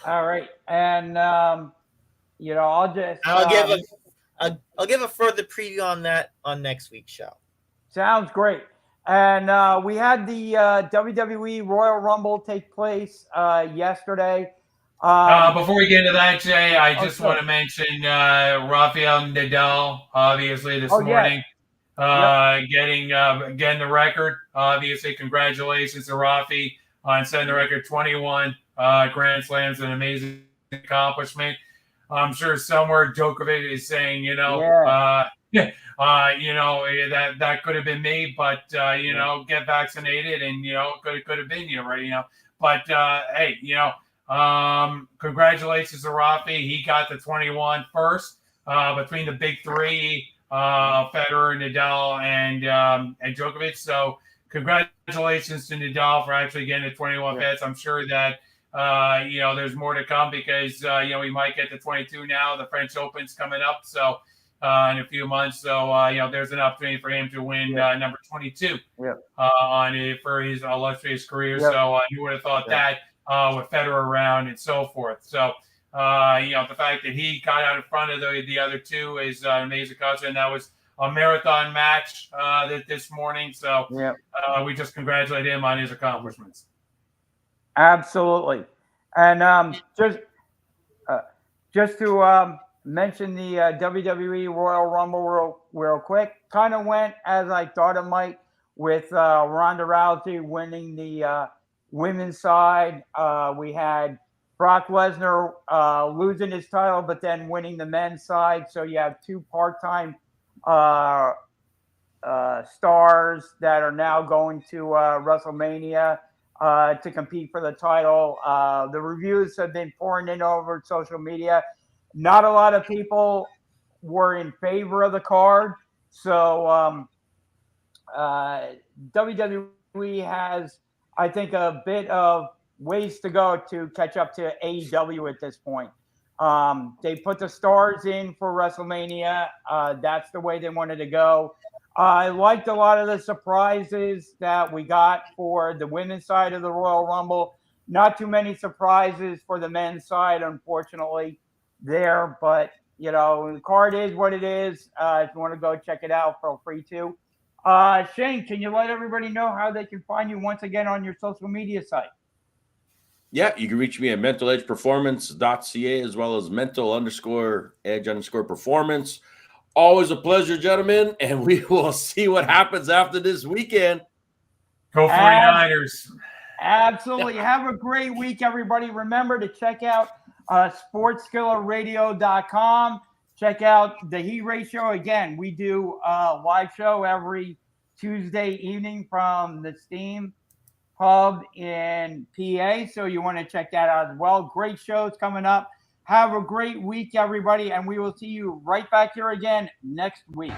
All right, and I'll give a further preview on that on next week's show. Sounds great. And we had the WWE Royal Rumble take place yesterday. Before we get into that, Jay, I just want to mention Rafael Nadal, obviously, this morning, getting the record. Obviously, congratulations to Rafi on setting the record 21 Grand Slams, an amazing accomplishment. I'm sure somewhere Djokovic is saying, that could have been me, but get vaccinated, and could have been you, right? But hey, congratulations to Rafi. He got the 21 first between the big three, Federer, Nadal, and Djokovic. So congratulations to Nadal for actually getting the 21 hits. I'm sure that there's more to come because we might get to 22 now. The French Open's coming up, so in a few months. So there's an opportunity for him to win number 22 for his illustrious career. So you would have thought that with Federer around and so forth. So the fact that he got out in front of the other two is an amazing culture, and that was a marathon match this morning. So we just congratulate him on his accomplishments. Absolutely. And just to mention the WWE Royal Rumble real quick, kind of went as I thought it might, with Ronda Rousey winning the women's side. We had Brock Lesnar losing his title, but then winning the men's side. So you have two part-time stars that are now going to WrestleMania to compete for the title. The reviews have been pouring in over social media. Not a lot of people were in favor of the card. So WWE has, I think, a bit of ways to go to catch up to AEW at this point. They put the stars in for WrestleMania. That's the way they wanted to go. I liked a lot of the surprises that we got for the women's side of the Royal Rumble. Not too many surprises for the men's side, unfortunately, there. But, the card is what it is. If you want to go check it out, feel free to. Shane, can you let everybody know how they can find you once again on your social media site? Yeah, you can reach me at mentaledgeperformance.ca as well as mental_edge_performance. Always a pleasure, gentlemen, and we will see what happens after this weekend. Go 49ers. Absolutely. Have a great week, everybody. Remember to check out sportsskillerradio.com. Check out the Heat Ratio. Again, we do a live show every Tuesday evening from the Steam Pub in PA. So you want to check that out as well. Great shows coming up. Have a great week, everybody, and we will see you right back here again next week.